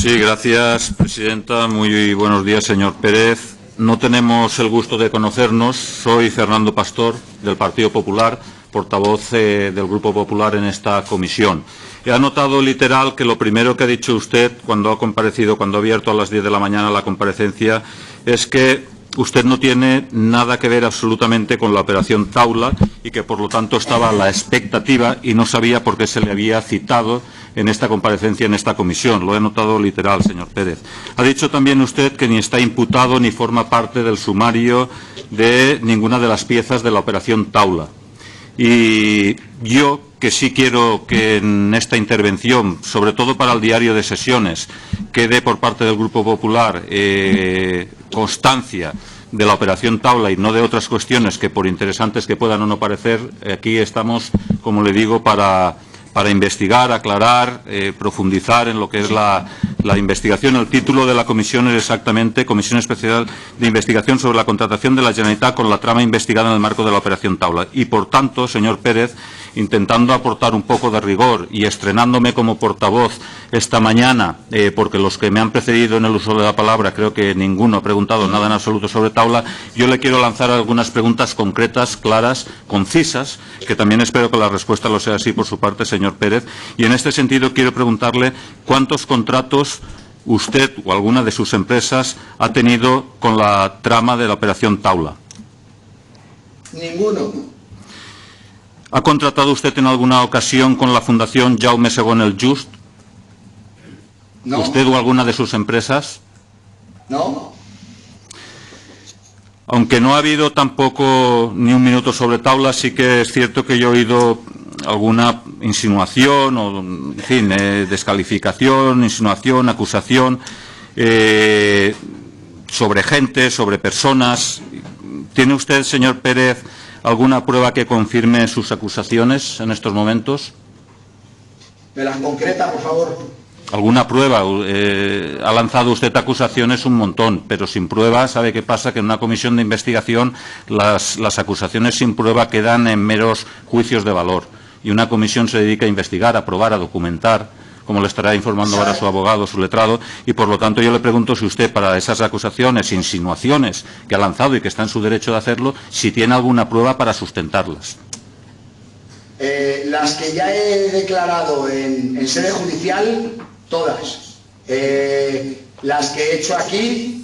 H: Sí, gracias, presidenta. Muy buenos días, señor Pérez. No tenemos el gusto de conocernos. Soy Fernando Pastor, del Partido Popular, portavoz del Grupo Popular en esta comisión. He anotado literal que lo primero que ha dicho usted cuando ha comparecido, cuando ha abierto a las 10 de la mañana la comparecencia, es que usted no tiene nada que ver absolutamente con la operación Taula y que, por lo tanto, estaba a la expectativa y no sabía por qué se le había citado en esta comparecencia, en esta comisión. Lo he notado literal, señor Pérez. Ha dicho también usted que ni está imputado ni forma parte del sumario de ninguna de las piezas de la operación Taula. Y yo, que sí quiero que en esta intervención, sobre todo para el diario de sesiones, quede por parte del Grupo Popular constancia de la operación Taula y no de otras cuestiones que, por interesantes que puedan o no parecer, aquí estamos, como le digo, para investigar, aclarar, profundizar en lo que es la investigación. El título de la comisión es exactamente Comisión Especial de Investigación sobre la contratación de la Generalitat con la trama investigada en el marco de la operación Taula. Y, por tanto, señor Pérez, intentando aportar un poco de rigor y estrenándome como portavoz esta mañana, porque los que me han precedido en el uso de la palabra, creo que ninguno ha preguntado nada en absoluto sobre Taula, yo le quiero lanzar algunas preguntas concretas, claras, concisas, que también espero que la respuesta lo sea así por su parte, señor Pérez. Y en este sentido quiero preguntarle cuántos contratos usted o alguna de sus empresas ha tenido con la trama de la operación Taula.
B: Ninguno.
H: ¿Ha contratado usted en alguna ocasión con la Fundación Jaume II el Just?
B: No.
H: ¿Usted o alguna de sus empresas?
B: No.
H: Aunque no ha habido tampoco ni un minuto sobre Taula, sí que es cierto que yo he oído alguna insinuación o, en fin, descalificación, insinuación, acusación sobre gente, sobre personas. ¿Tiene usted, señor Pérez, alguna prueba que confirme sus acusaciones en estos momentos?
B: ¿Me las concreta, por favor?
H: ¿Alguna prueba? Ha lanzado usted acusaciones un montón, pero sin prueba, ¿sabe qué pasa? Que en una comisión de investigación las acusaciones sin prueba quedan en meros juicios de valor. Y una comisión se dedica a investigar, a probar, a documentar, como le estará informando ahora su abogado, su letrado, y por lo tanto yo le pregunto si usted, para esas acusaciones, insinuaciones que ha lanzado y que está en su derecho de hacerlo, si tiene alguna prueba para sustentarlas.
B: Las que ya he declarado en sede judicial, todas. Las que he hecho aquí,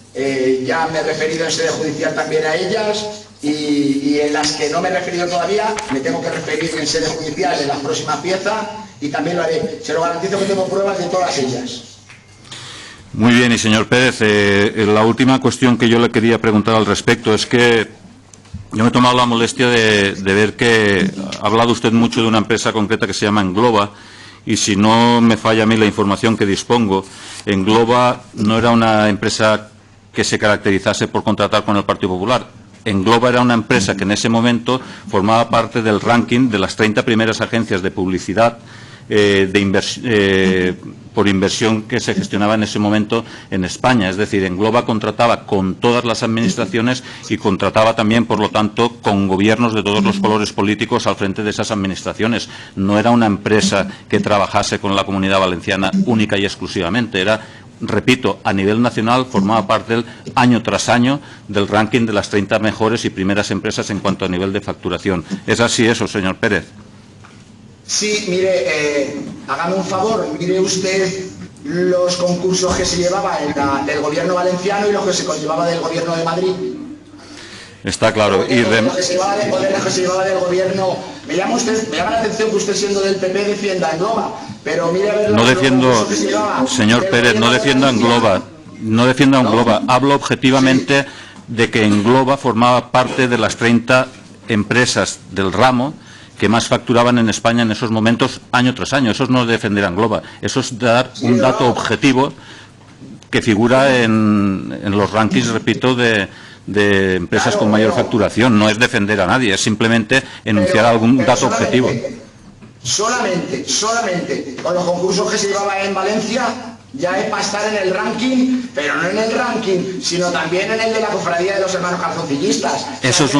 B: ya me he referido en sede judicial también a ellas, y en las que no me he referido todavía, me tengo que referir en sede judicial en la próxima pieza, y también lo haré. Se lo garantizo que tengo pruebas de todas ellas.
H: Muy bien, y señor Pérez, la última cuestión que yo le quería preguntar al respecto es que yo me he tomado la molestia de ver que ha hablado usted mucho de una empresa concreta que se llama Engloba, y si no me falla a mí la información que dispongo, Engloba no era una empresa que se caracterizase por contratar con el Partido Popular. Engloba era una empresa que en ese momento formaba parte del ranking de las 30 primeras agencias de publicidad por inversión que se gestionaba en ese momento en España. Es decir, Engloba contrataba con todas las administraciones y contrataba también, por lo tanto, con gobiernos de todos los colores políticos al frente de esas administraciones. No era una empresa que trabajase con la Comunidad Valenciana única y exclusivamente. Era, repito, a nivel nacional, formaba parte año tras año del ranking de las 30 mejores y primeras empresas en cuanto a nivel de facturación. ¿Es así eso, señor Pérez?
B: Sí, mire, hágame un favor, mire usted los concursos que se llevaba del gobierno valenciano y los que se llevaba del gobierno de Madrid.
H: Está claro.
B: Y lo que se llevaba del gobierno. Me llama la atención que usted, siendo del PP, defienda Engloba, pero mire a ver.
H: No defiendo, señor Pérez, no defiendo a Engloba. No defiendo a Engloba. Hablo objetivamente de que Engloba formaba parte de las 30 empresas del ramo que más facturaban en España en esos momentos, año tras año. Eso no es defender a Engloba, eso es dar un dato objetivo que figura en los rankings, repito, de empresas con mayor facturación. No es defender a nadie, es simplemente enunciar algún dato objetivo.
B: Solamente con los concursos que se llevaba en Valencia, Ya es para estar en el ranking, pero no en el ranking, sino también en el de la cofradía de los hermanos calzoncillistas.
H: Eso es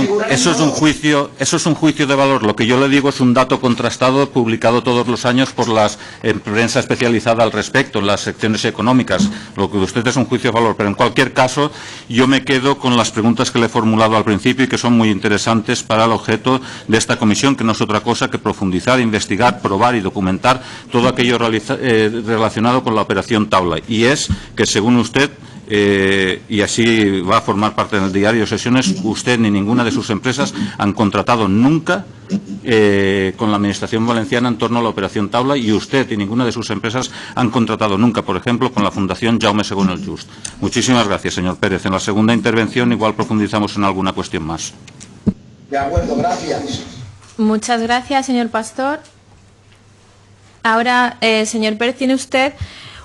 H: un juicio de valor. Lo que yo le digo es un dato contrastado, publicado todos los años por la prensa especializada al respecto, en las secciones económicas. Lo que usted es un juicio de valor. Pero en cualquier caso, yo me quedo con las preguntas que le he formulado al principio y que son muy interesantes para el objeto de esta comisión, que no es otra cosa que profundizar, investigar, probar y documentar todo aquello relacionado con la operación Taula, y es que, según usted, y así va a formar parte del diario de sesiones, usted ni ninguna de sus empresas han contratado nunca con la Administración valenciana en torno a la operación Taula, y usted y ninguna de sus empresas han contratado nunca, por ejemplo, con la Fundación Jaume II el Just. Muchísimas gracias, señor Pérez. En la segunda intervención igual profundizamos en alguna cuestión más.
B: De acuerdo, gracias.
A: Muchas gracias, señor Pastor. Ahora, señor Pérez, tiene usted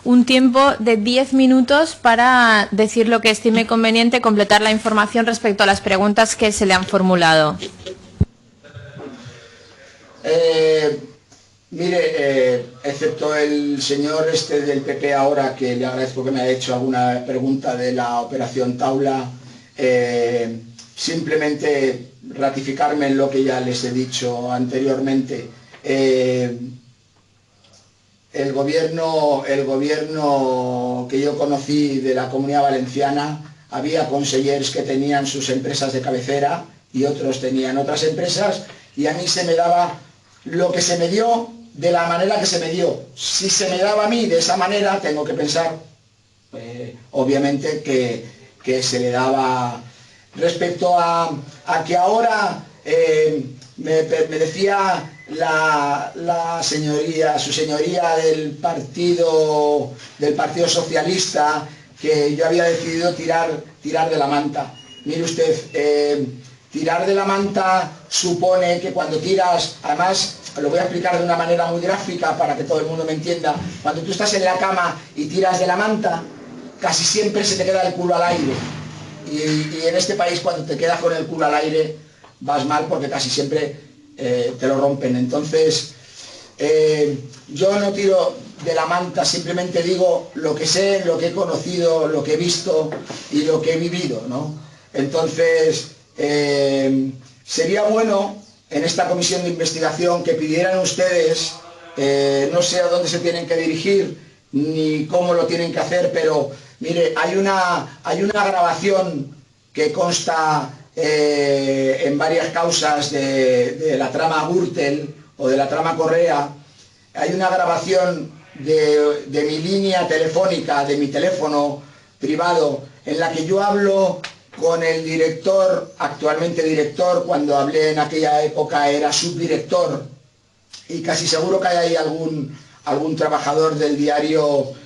A: un tiempo de 10 minutos para decir lo que estime conveniente, completar la información respecto a las preguntas que se le han formulado.
B: Mire, excepto el señor del PP ahora, que le agradezco que me haya hecho alguna pregunta de la operación Taula, simplemente ratificarme en lo que ya les he dicho anteriormente. El gobierno que yo conocí de la Comunidad Valenciana, había consellers que tenían sus empresas de cabecera y otros tenían otras empresas, y a mí se me daba lo que se me dio de la manera que se me dio. Si se me daba a mí de esa manera, tengo que pensar, obviamente, que se le daba. Respecto a que ahora me decía la señoría, su señoría del Partido Socialista, que yo había decidido tirar de la manta. Mire usted, tirar de la manta supone que cuando tiras, además lo voy a explicar de una manera muy gráfica para que todo el mundo me entienda, cuando tú estás en la cama y tiras de la manta, casi siempre se te queda el culo al aire. Y en este país, cuando te quedas con el culo al aire, vas mal, porque casi siempre te lo rompen. Entonces, yo no tiro de la manta, simplemente digo lo que sé, lo que he conocido, lo que he visto y lo que he vivido, ¿no? Entonces, sería bueno en esta comisión de investigación que pidieran ustedes, no sé a dónde se tienen que dirigir ni cómo lo tienen que hacer, pero mire, hay una grabación que consta en varias causas de la trama Gürtel o de la trama Correa. Hay una grabación de mi línea telefónica, de mi teléfono privado, en la que yo hablo con el director, actualmente director, cuando hablé en aquella época era subdirector, y casi seguro que hay ahí algún trabajador del diario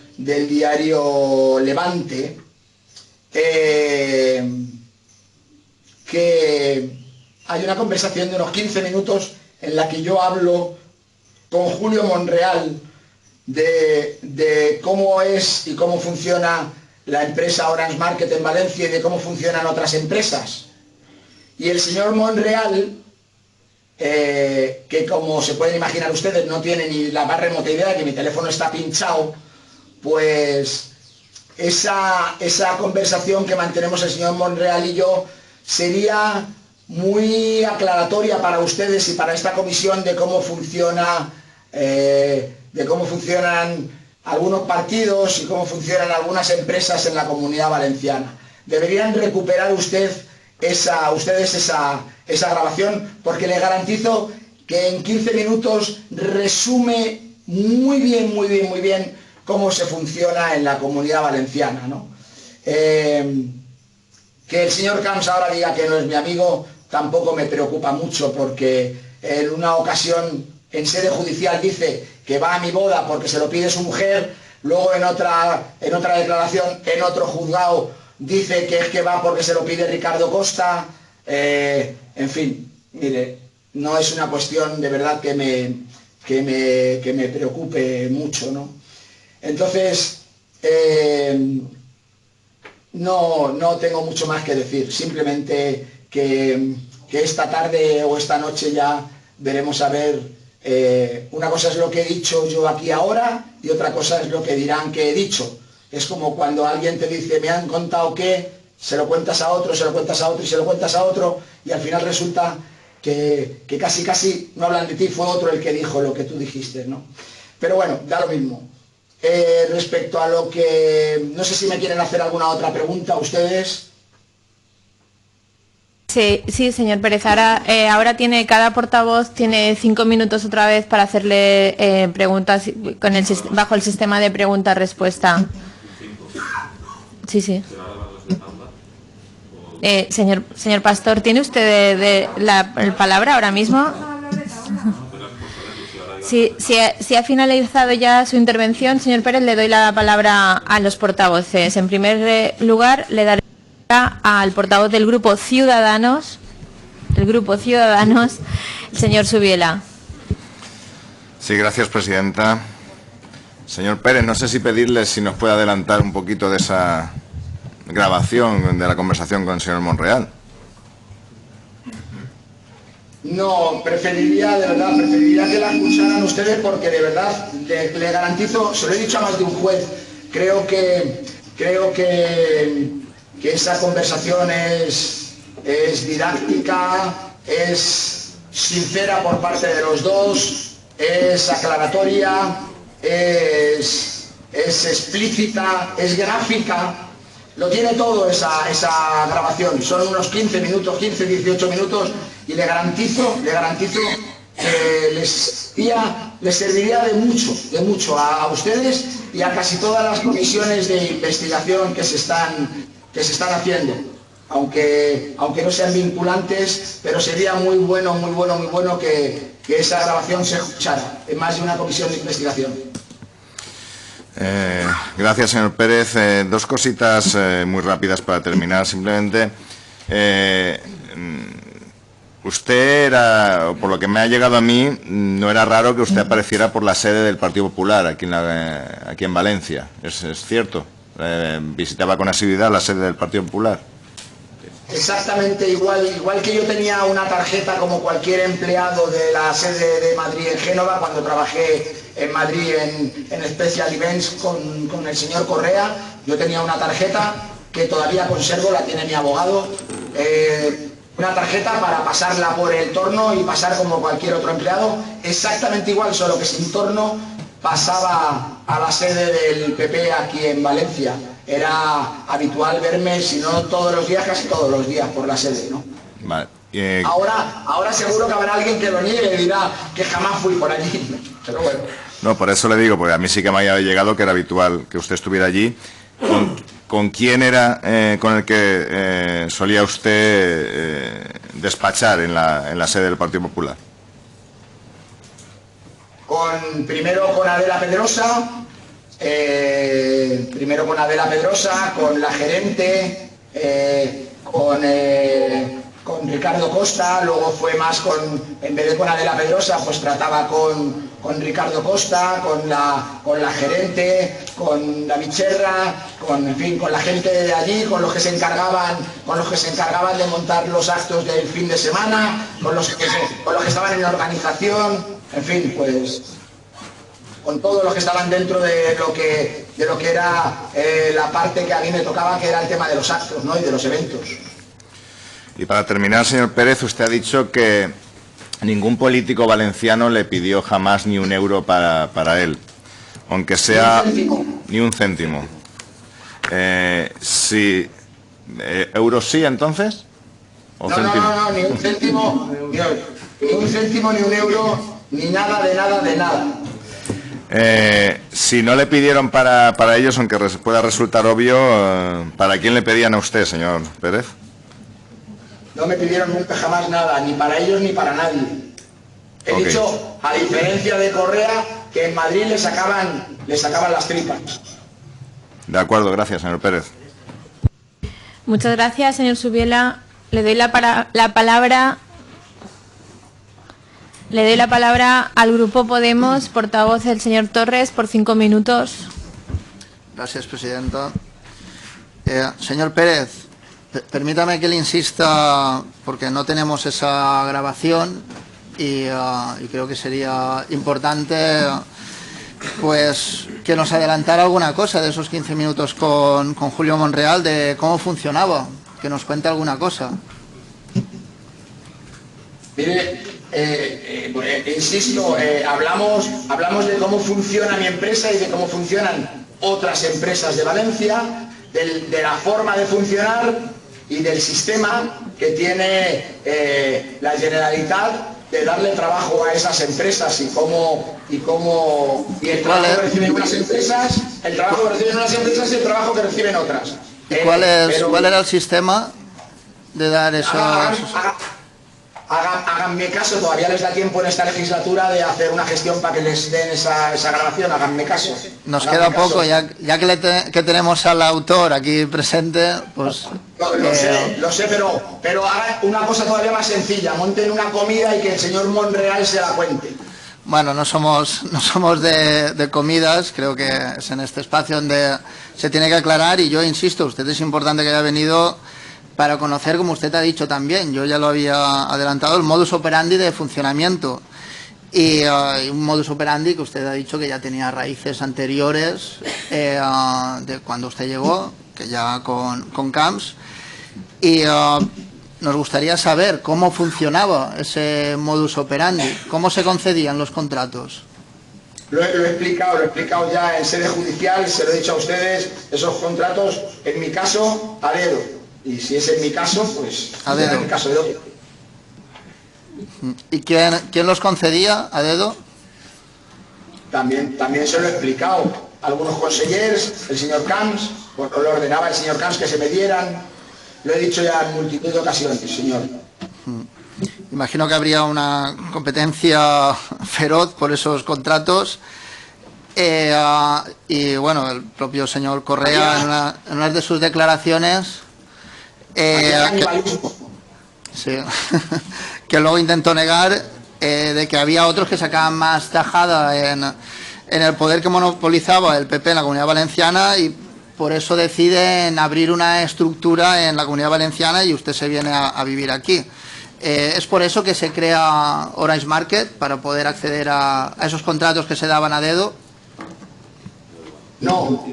B: Levante, que hay una conversación de unos 15 minutos en la que yo hablo con Julio Monreal de cómo es y cómo funciona la empresa Orange Market en Valencia y de cómo funcionan otras empresas. Y el señor Monreal, que como se pueden imaginar ustedes no tiene ni la más remota idea de que mi teléfono está pinchado, pues esa conversación que mantenemos el señor Monreal y yo sería muy aclaratoria para ustedes y para esta comisión de cómo funcionan algunos partidos y cómo funcionan algunas empresas en la Comunidad Valenciana. Deberían recuperar ustedes esa grabación, porque les garantizo que en 15 minutos resume muy bien cómo se funciona en la Comunidad Valenciana, ¿no? Que el señor Camps ahora diga que no es mi amigo tampoco me preocupa mucho, porque en una ocasión en sede judicial dice que va a mi boda porque se lo pide su mujer, luego en otra declaración en otro juzgado dice que es que va porque se lo pide Ricardo Costa. En fin, mire, no es una cuestión de verdad que me preocupe mucho, ¿no? Entonces, no tengo mucho más que decir, simplemente que esta tarde o esta noche ya veremos a ver Una cosa es lo que he dicho yo aquí ahora y otra cosa es lo que dirán que he dicho. Es como cuando alguien te dice, me han contado que, se lo cuentas a otro, se lo cuentas a otro y se lo cuentas a otro y al final resulta que casi no hablan de ti, fue otro el que dijo lo que tú dijiste, ¿no? Pero bueno, da lo mismo. Respecto a lo que... No sé si me quieren hacer alguna otra pregunta ustedes.
A: Sí, señor Pérez. Ahora tiene cada portavoz tiene 5 minutos otra vez para hacerle preguntas bajo el sistema de pregunta-respuesta. Sí. Señor Pastor, ¿tiene usted la palabra ahora mismo? Si ha finalizado ya su intervención, señor Pérez, le doy la palabra a los portavoces. En primer lugar, le daré al portavoz del Grupo Ciudadanos, el señor Subiela.
C: Sí, gracias, presidenta. Señor Pérez, no sé si pedirle si nos puede adelantar un poquito de esa grabación de la conversación con el señor Monreal.
B: No, preferiría que la escucharan ustedes porque de verdad le garantizo, se lo he dicho a más de un juez, creo que esa conversación es didáctica, es sincera por parte de los dos, es aclaratoria, es explícita, es gráfica, lo tiene todo esa grabación, son unos 15, 18 minutos y le garantizo que les serviría de mucho a ustedes y a casi todas las comisiones de investigación que se están haciendo, aunque no sean vinculantes, pero sería muy bueno que esa grabación se escuchara en más de una comisión de investigación.
C: Gracias, señor Pérez. Dos cositas muy rápidas para terminar. Simplemente, usted era, por lo que me ha llegado a mí, no era raro que usted apareciera por la sede del Partido Popular aquí en Valencia. ¿Es cierto? Visitaba con asiduidad la sede del Partido Popular.
B: Exactamente igual que yo tenía una tarjeta como cualquier empleado de la sede de Madrid en Génova cuando trabajé en Madrid en Special Events con el señor Correa. Yo tenía una tarjeta que todavía conservo, la tiene mi abogado, una tarjeta para pasarla por el torno y pasar como cualquier otro empleado, exactamente igual, solo que sin torno pasaba a la sede del PP aquí en Valencia. Era habitual verme, si no todos los días, casi todos los días por la sede, ¿no?
C: Vale.
B: Ahora seguro que habrá alguien que lo niegue y dirá que jamás fui por allí, pero bueno.
C: No, por eso le digo, porque a mí sí que me había llegado que era habitual que usted estuviera allí. ¿Con quién era con el que solía usted despachar en la sede del Partido Popular?
B: Primero con Adela Pedrosa, con la gerente, con Ricardo Costa, luego fue más en vez de con Adela Pedrosa, pues trataba con Ricardo Costa, con la gerente, con David Serra, en fin, con la gente de allí, con los que se encargaban de montar los actos del fin de semana, con los que estaban en la organización, en fin, pues con todos los que estaban dentro de lo que era la parte que a mí me tocaba, que era el tema de los actos, ¿no? Y de los eventos.
C: Y para terminar, señor Pérez, usted ha dicho que ningún político valenciano le pidió jamás ni un euro para él, aunque sea ni un céntimo. Sí, ¿euros sí, entonces? ¿O
B: no, ni un céntimo, ni un euro, ni nada de nada.
C: Si no le pidieron para ellos, aunque pueda resultar obvio, ¿para quién le pedían a usted, señor Pérez?
B: No me pidieron nunca jamás nada, ni para ellos ni para nadie. He dicho, a diferencia de Correa, que en Madrid le sacaban las tripas.
C: De acuerdo, gracias, señor Pérez.
A: Muchas gracias, señor Subiela. Le doy la palabra al Grupo Podemos, portavoz el señor Torres, por 5 minutos.
D: Gracias, presidenta. Señor Pérez, permítame que le insista, porque no tenemos esa grabación, y creo que sería importante pues que nos adelantara alguna cosa de esos 15 minutos con Julio Monreal, de cómo funcionaba, que nos cuente alguna cosa.
B: Mire, insisto, hablamos de cómo funciona mi empresa y de cómo funcionan otras empresas de Valencia, de la forma de funcionar y del sistema que tiene la Generalitat de darle trabajo a esas empresas y el trabajo que reciben unas empresas, el trabajo que reciben unas empresas y el trabajo que reciben otras.
D: ¿Y cuál era el sistema de dar esos...?
B: Háganme caso, todavía les da tiempo en esta legislatura de hacer una gestión para que les den esa grabación, háganme caso.
D: Nos queda poco, ya que tenemos al autor aquí presente, pues...
B: Lo sé, pero hagan una cosa todavía más sencilla, monten una comida y que el señor Monreal se la cuente.
D: Bueno, no somos de comidas, creo que es en este espacio donde se tiene que aclarar, y yo insisto, usted es importante que haya venido para conocer, como usted ha dicho también, yo ya lo había adelantado, el modus operandi de funcionamiento. Y un modus operandi que usted ha dicho que ya tenía raíces anteriores de cuando usted llegó, que ya con Camps. Y nos gustaría saber cómo funcionaba ese modus operandi, cómo se concedían los contratos.
B: Lo he explicado ya en sede judicial, se lo he dicho a ustedes, esos contratos, en mi caso, a dedo. Y si es en mi caso, pues
D: a dedo.
B: En el caso de otro.
D: ¿Y quién los concedía a dedo?
B: También se lo he explicado. Algunos consejeros, el señor Camps, pues lo ordenaba el señor Camps que se me dieran. Lo he dicho ya en multitud de ocasiones, señor.
D: Imagino que habría una competencia feroz por esos contratos. Y bueno, el propio señor Correa, en una de sus declaraciones... que luego intentó negar de que había otros que sacaban más tajada en el poder que monopolizaba el PP en la Comunidad Valenciana, y por eso deciden abrir una estructura en la Comunidad Valenciana y usted se viene a vivir aquí. ¿Es por eso que se crea Orange Market, para poder acceder a esos contratos que se daban a dedo?
B: No.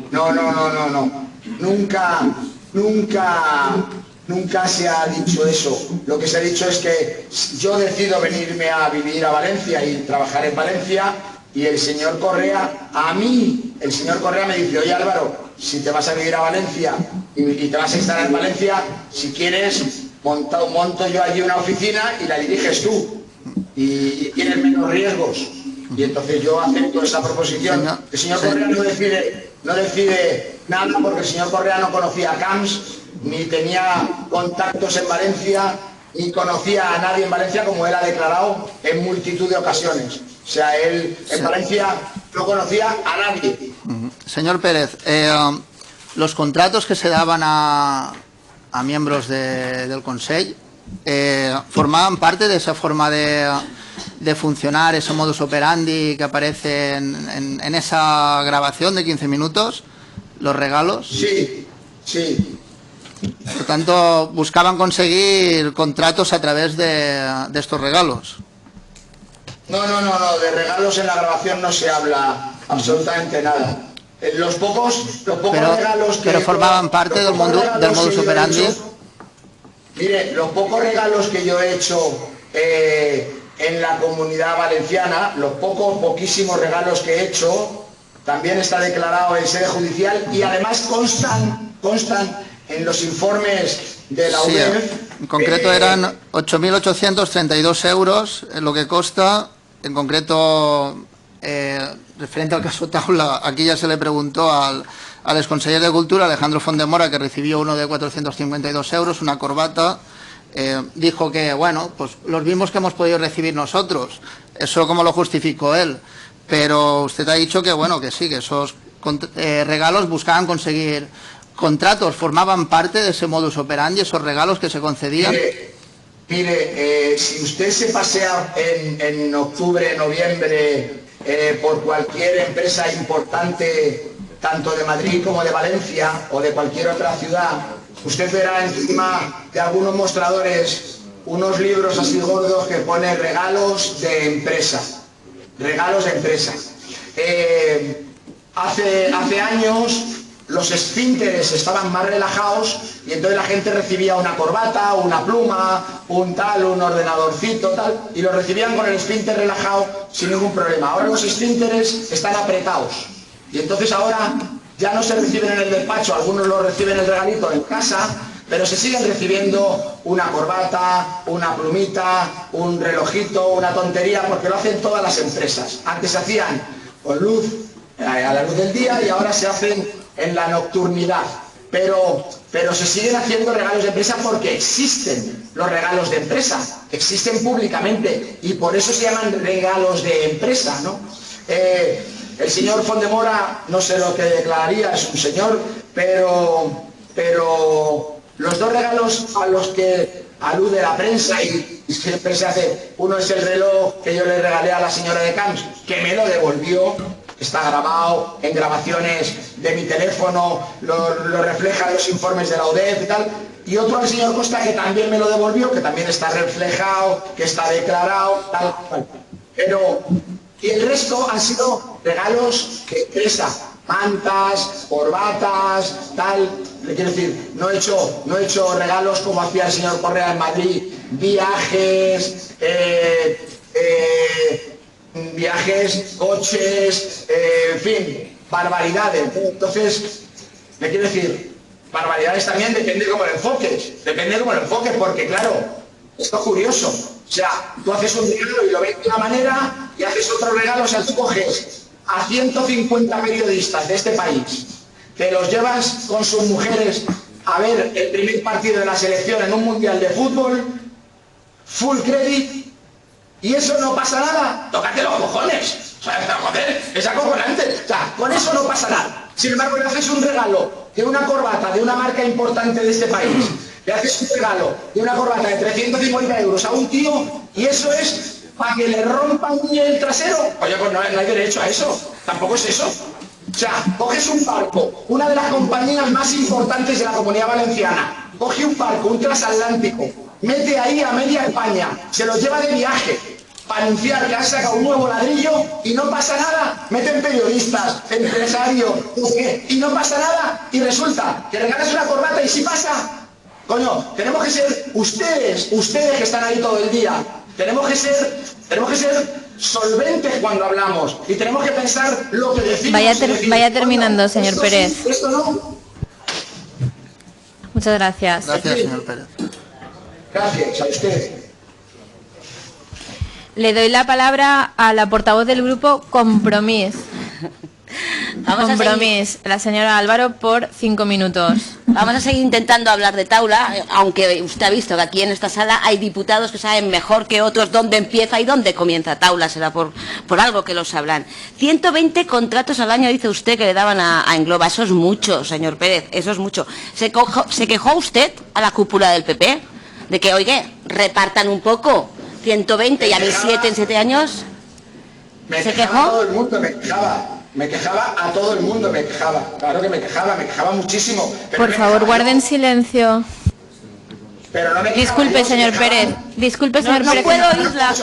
B: Nunca se ha dicho eso. Lo que se ha dicho es que yo decido venirme a vivir a Valencia y trabajar en Valencia, y el señor Correa, el señor Correa me dice: oye Álvaro, si te vas a vivir a Valencia y te vas a instalar en Valencia, si quieres monto yo allí una oficina y la diriges tú y tienes menos riesgos. Y entonces yo acepto esa proposición. El señor Correa no decide nada, porque el señor Correa no conocía a Camps, ni tenía contactos en Valencia, ni conocía a nadie en Valencia, como él ha declarado en multitud de ocasiones. O sea, él en Valencia no conocía a nadie.
D: Señor Pérez, los contratos que se daban a miembros del Consell formaban parte de esa forma de funcionar, ese modus operandi que aparece en esa grabación de 15 minutos, los regalos.
B: Sí.
D: Por tanto, buscaban conseguir contratos a través de estos regalos.
B: No, de regalos en la grabación no se habla absolutamente nada. Los pocos regalos que...
D: Pero formaban parte del modus operandi.
B: Mire, los pocos regalos que yo he hecho en la Comunidad Valenciana, los poquísimos regalos que he hecho, también está declarado en sede judicial, y además constan en los informes de la UNED.
D: En concreto eran 8.832 euros lo que consta. En concreto, referente al caso Taula, aquí ya se le preguntó al exconseller de Cultura, Alejandro Fondemora, que recibió uno de 452 euros, una corbata. Dijo que, bueno, pues los mismos que hemos podido recibir nosotros. Eso como lo justificó él. Pero usted ha dicho que, bueno, que sí, que esos regalos buscaban conseguir contratos, formaban parte de ese modus operandi, esos regalos que se concedían.
B: Mire, si usted se pasea en octubre, noviembre, por cualquier empresa importante, tanto de Madrid como de Valencia o de cualquier otra ciudad, usted verá encima de algunos mostradores unos libros así gordos que pone regalos de empresa. Regalos de empresa. Hace años los esfínteres estaban más relajados y entonces la gente recibía una corbata, una pluma, un ordenadorcito, tal, y lo recibían con el esfínter relajado sin ningún problema. Ahora los esfínteres están apretados y entonces ahora ya no se reciben en el despacho, algunos lo reciben el regalito en casa, pero se siguen recibiendo una corbata, una plumita, un relojito, una tontería, porque lo hacen todas las empresas. Antes se hacían con luz, a la luz del día, y ahora se hacen en la nocturnidad. Pero se siguen haciendo regalos de empresa porque existen los regalos de empresa, existen públicamente, y por eso se llaman regalos de empresa, ¿no? El señor Fondemora, no sé lo que declararía, es un señor, pero los dos regalos a los que alude la prensa y siempre se hace, uno es el reloj que yo le regalé a la señora de Camps, que me lo devolvió, está grabado en grabaciones de mi teléfono, lo reflejan los informes de la UDEF y tal, y otro al señor Costa que también me lo devolvió, que también está reflejado, que está declarado, tal, tal. Pero, y el resto han sido regalos que empresa, mantas, corbatas, tal. Le quiero decir, no he hecho regalos como hacía el señor Correa en Madrid, viajes, coches, en fin, barbaridades. Entonces, le quiero decir, barbaridades también depende cómo lo enfoques, porque claro, esto es curioso. O sea, tú haces un regalo y lo ves de una manera y haces otro regalo, o sea, tú coges a 150 periodistas de este país, te los llevas con sus mujeres a ver el primer partido de la selección en un mundial de fútbol, full credit, y eso no pasa nada. Tócate los cojones. O sea, joder, es acojonante. O sea, con eso no pasa nada. Sin embargo, le haces un regalo de una corbata de una marca importante de este país, le haces un regalo de una corbata de 350 euros a un tío, y eso es para que le rompan el trasero. Oye, pues no hay derecho a eso. Tampoco es eso. O sea, coges un barco, una de las compañías más importantes de la Comunidad Valenciana, coge un barco, un transatlántico, mete ahí a media España, se los lleva de viaje para anunciar que ha sacado un nuevo ladrillo y no pasa nada. Meten periodistas, empresarios, y no pasa nada, y resulta que regalas una corbata y sí pasa. Coño, tenemos que ser ustedes que están ahí todo el día, tenemos que ser solventes cuando hablamos y tenemos que pensar lo que decimos.
A: Vaya terminando, señor Pérez.
B: Sí, esto no.
A: Muchas gracias.
D: Gracias, señor Pérez.
B: Gracias a usted.
A: Le doy la palabra a la portavoz del grupo Compromís. Compromís, la señora Álvaro, por 5 minutos.
E: Vamos a seguir intentando hablar de Taula, aunque usted ha visto que aquí en esta sala hay diputados que saben mejor que otros dónde empieza y dónde comienza Taula, será por algo que lo sabrán. 120 contratos al año, dice usted, que le daban a Engloba. Eso es mucho, señor Pérez, eso es mucho. ¿Se quejó usted a la cúpula del PP de que, oye, repartan un poco? 120 y a mí 7 en 7 años. ¿Se quejó?
B: A todo el mundo, me quejaba a todo el mundo, claro que me quejaba muchísimo.
A: Por favor, guarden silencio.
B: Pero no me
A: disculpe, señor Pérez. Disculpe, señor Pérez.
E: No puedo oírla.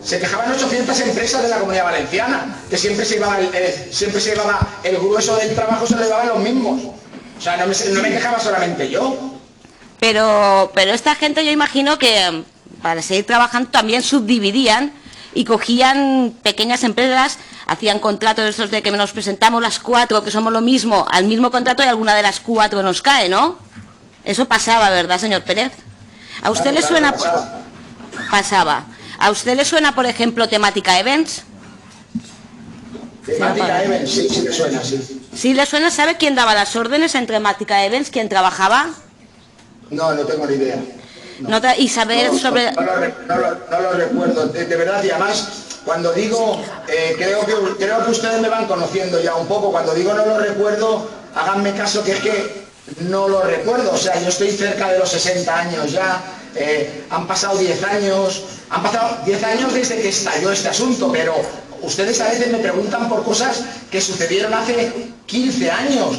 B: Se quejaban 800 empresas de la Comunidad Valenciana, que siempre se llevaba el grueso del trabajo, se lo llevaban los mismos. O sea, no me quejaba solamente yo.
E: Pero esta gente, yo imagino que para seguir trabajando también subdividían y cogían pequeñas empresas, hacían contratos de estos de que nos presentamos las 4, que somos lo mismo, al mismo contrato, y alguna de las 4 nos cae, ¿no? Eso pasaba, ¿verdad, señor Pérez? ¿A usted le suena? Pasaba. ¿A usted le suena, por ejemplo, temática events?
B: Temática events, sí le suena, sí.
E: ¿Sí le suena? ¿Sabe quién daba las órdenes en temática events? ¿Quién trabajaba?
B: No tengo ni idea.
E: No. Y saber sobre...
B: No lo recuerdo, de verdad, y además, cuando digo, creo que ustedes me van conociendo ya un poco, cuando digo no lo recuerdo, háganme caso que es que no lo recuerdo, o sea, yo estoy cerca de los 60 años ya, han pasado 10 años desde que estalló este asunto, pero ustedes a veces me preguntan por cosas que sucedieron hace 15 años,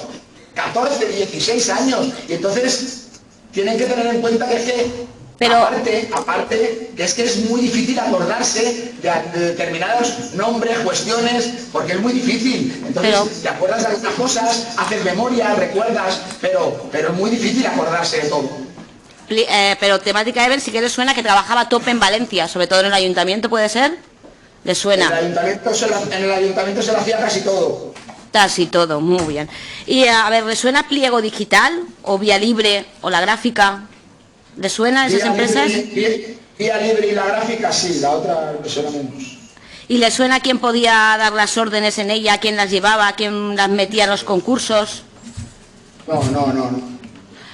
B: 14, 16 años, y entonces tienen que tener en cuenta que es que
E: Pero...
B: Aparte, que es muy difícil acordarse de determinados nombres, cuestiones, porque es muy difícil. Entonces, te acuerdas de algunas cosas, haces memoria, recuerdas, pero es muy difícil acordarse de todo.
E: Pero temática Eben sí que le suena que trabajaba a tope en Valencia, sobre todo en el ayuntamiento, ¿puede ser? ¿Le suena?
B: En el ayuntamiento se lo hacía casi todo.
E: Casi todo, muy bien. Y a ver, ¿le suena Pliego Digital o Vía Libre o La Gráfica? ¿Le suena a esas empresas?
B: Vía Libre y La Gráfica sí, la otra me suena menos.
E: ¿Y le suena quién podía dar las órdenes en ella, quién las llevaba, quién las metía en los concursos?
B: No.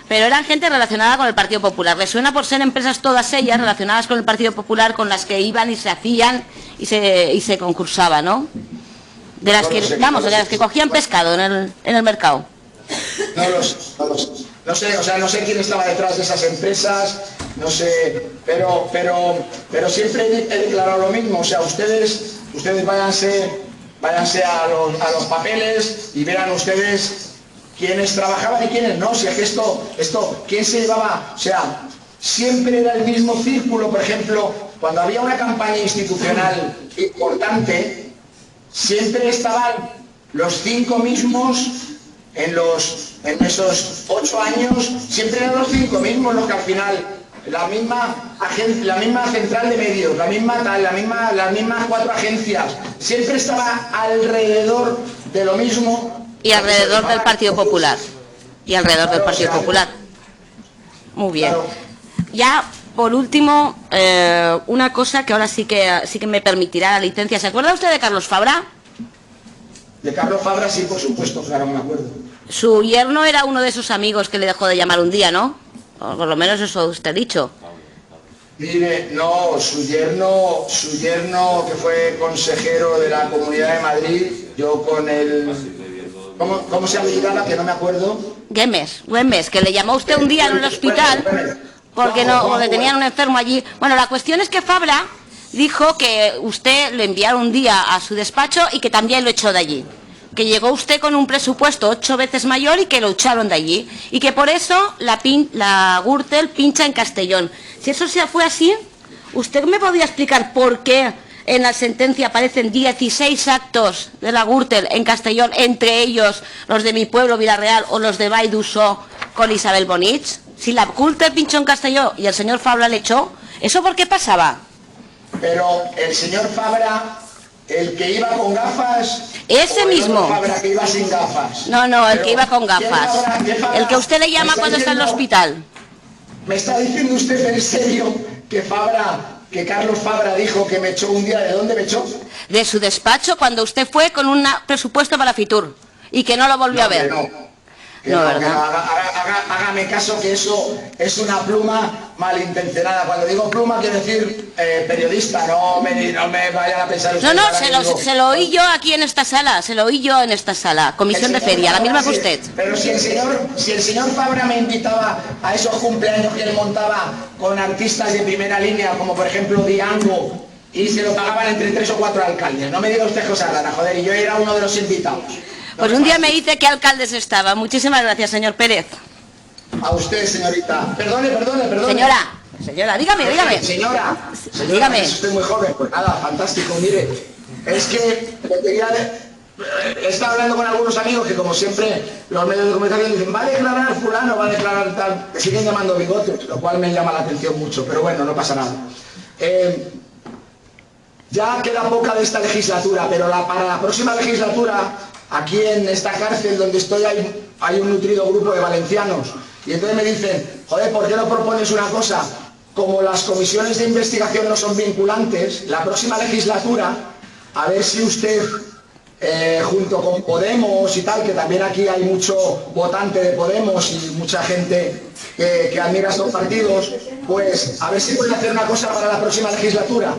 E: Pero eran gente relacionada con el Partido Popular. ¿Le suena por ser empresas todas ellas relacionadas con el Partido Popular, con las que iban y se hacían y se concursaban, ¿no? De las que, vamos, de las que cogían pescado en el mercado.
B: No lo sé. No sé quién estaba detrás de esas empresas, no sé, pero siempre he declarado lo mismo. O sea, ustedes váyanse a los papeles y verán ustedes quiénes trabajaban y quiénes no. Si es que esto, ¿quién se llevaba? O sea, siempre era el mismo círculo. Por ejemplo, cuando había una campaña institucional importante, siempre estaban los 5 mismos en esos 8 años, siempre eran los 5 mismos los que al final, la misma central de medios, las mismas 4 agencias, siempre estaba alrededor de lo mismo.
E: Y alrededor del Partido Popular. Muy bien.
B: Claro.
E: Ya, por último, una cosa que ahora sí que me permitirá la licencia. ¿Se acuerda usted de Carlos Fabra?
B: De Carlos Fabra sí, por supuesto, claro, me acuerdo.
E: Su yerno era uno de esos amigos que le dejó de llamar un día, ¿no? O por lo menos eso usted ha dicho.
B: Mire, no, su yerno que fue consejero de la Comunidad de Madrid, yo con el... ¿Cómo se apellidaba? Que no me acuerdo.
E: Güemes, que le llamó usted un día en el hospital porque tenían un enfermo allí. Bueno, la cuestión es que Fabra dijo que usted lo enviaron un día a su despacho y que también lo echó de allí. Que llegó usted con un presupuesto 8 veces mayor y que lo echaron de allí. Y que por eso la Gürtel pincha en Castellón. Si eso fue así, ¿usted me podría explicar por qué en la sentencia aparecen 16 actos de la Gürtel en Castellón, entre ellos los de mi pueblo, Villarreal, o los de Vall d'Uixó con Isabel Bonich? Si la Gürtel pinchó en Castellón y el señor Fabra le echó, ¿eso por qué pasaba?
B: Pero el señor Fabra, el que iba con gafas...
E: Ese mismo.
B: El Fabra que iba sin gafas.
E: No, el que iba con gafas. El que usted le llama cuando está en el hospital.
B: ¿Me está diciendo usted en serio que Carlos Fabra dijo que me echó un día? ¿De dónde me echó?
E: De su despacho, cuando usted fue con un presupuesto para Fitur y que no lo volvió a ver.
B: Hágame caso que eso es una pluma malintencionada. Cuando digo pluma quiero decir periodista, no me vayan a pensar ustedes.
E: No, se lo oí yo aquí en esta sala, comisión de feria, la misma que usted.
B: Pero si el señor Fabra me invitaba a esos cumpleaños que él montaba con artistas de primera línea, como por ejemplo Diango, y se lo pagaban entre 3 o 4 alcaldes, no me diga usted cosas raras, joder, y yo era uno de los invitados.
E: Pues un día me dice qué alcaldes estaba. Muchísimas gracias, señor Pérez.
B: A usted, señorita. Perdone.
E: Señora, dígame.
B: Señora,
E: dígame.
B: Estoy muy joven. Pues nada, fantástico. Mire, es que he estado hablando con algunos amigos que, como siempre, los medios de comunicación dicen, va a declarar fulano, va a declarar tal. Me siguen llamando bigotes, lo cual me llama la atención mucho. Pero bueno, no pasa nada. Ya queda poca de esta legislatura, pero para la próxima legislatura, aquí en esta cárcel donde estoy hay un nutrido grupo de valencianos. Y entonces me dicen, joder, ¿por qué no propones una cosa? Como las comisiones de investigación no son vinculantes, la próxima legislatura, a ver si usted, junto con Podemos y tal, que también aquí hay mucho votante de Podemos y mucha gente que admira estos partidos, pues a ver si puede hacer una cosa para la próxima legislatura.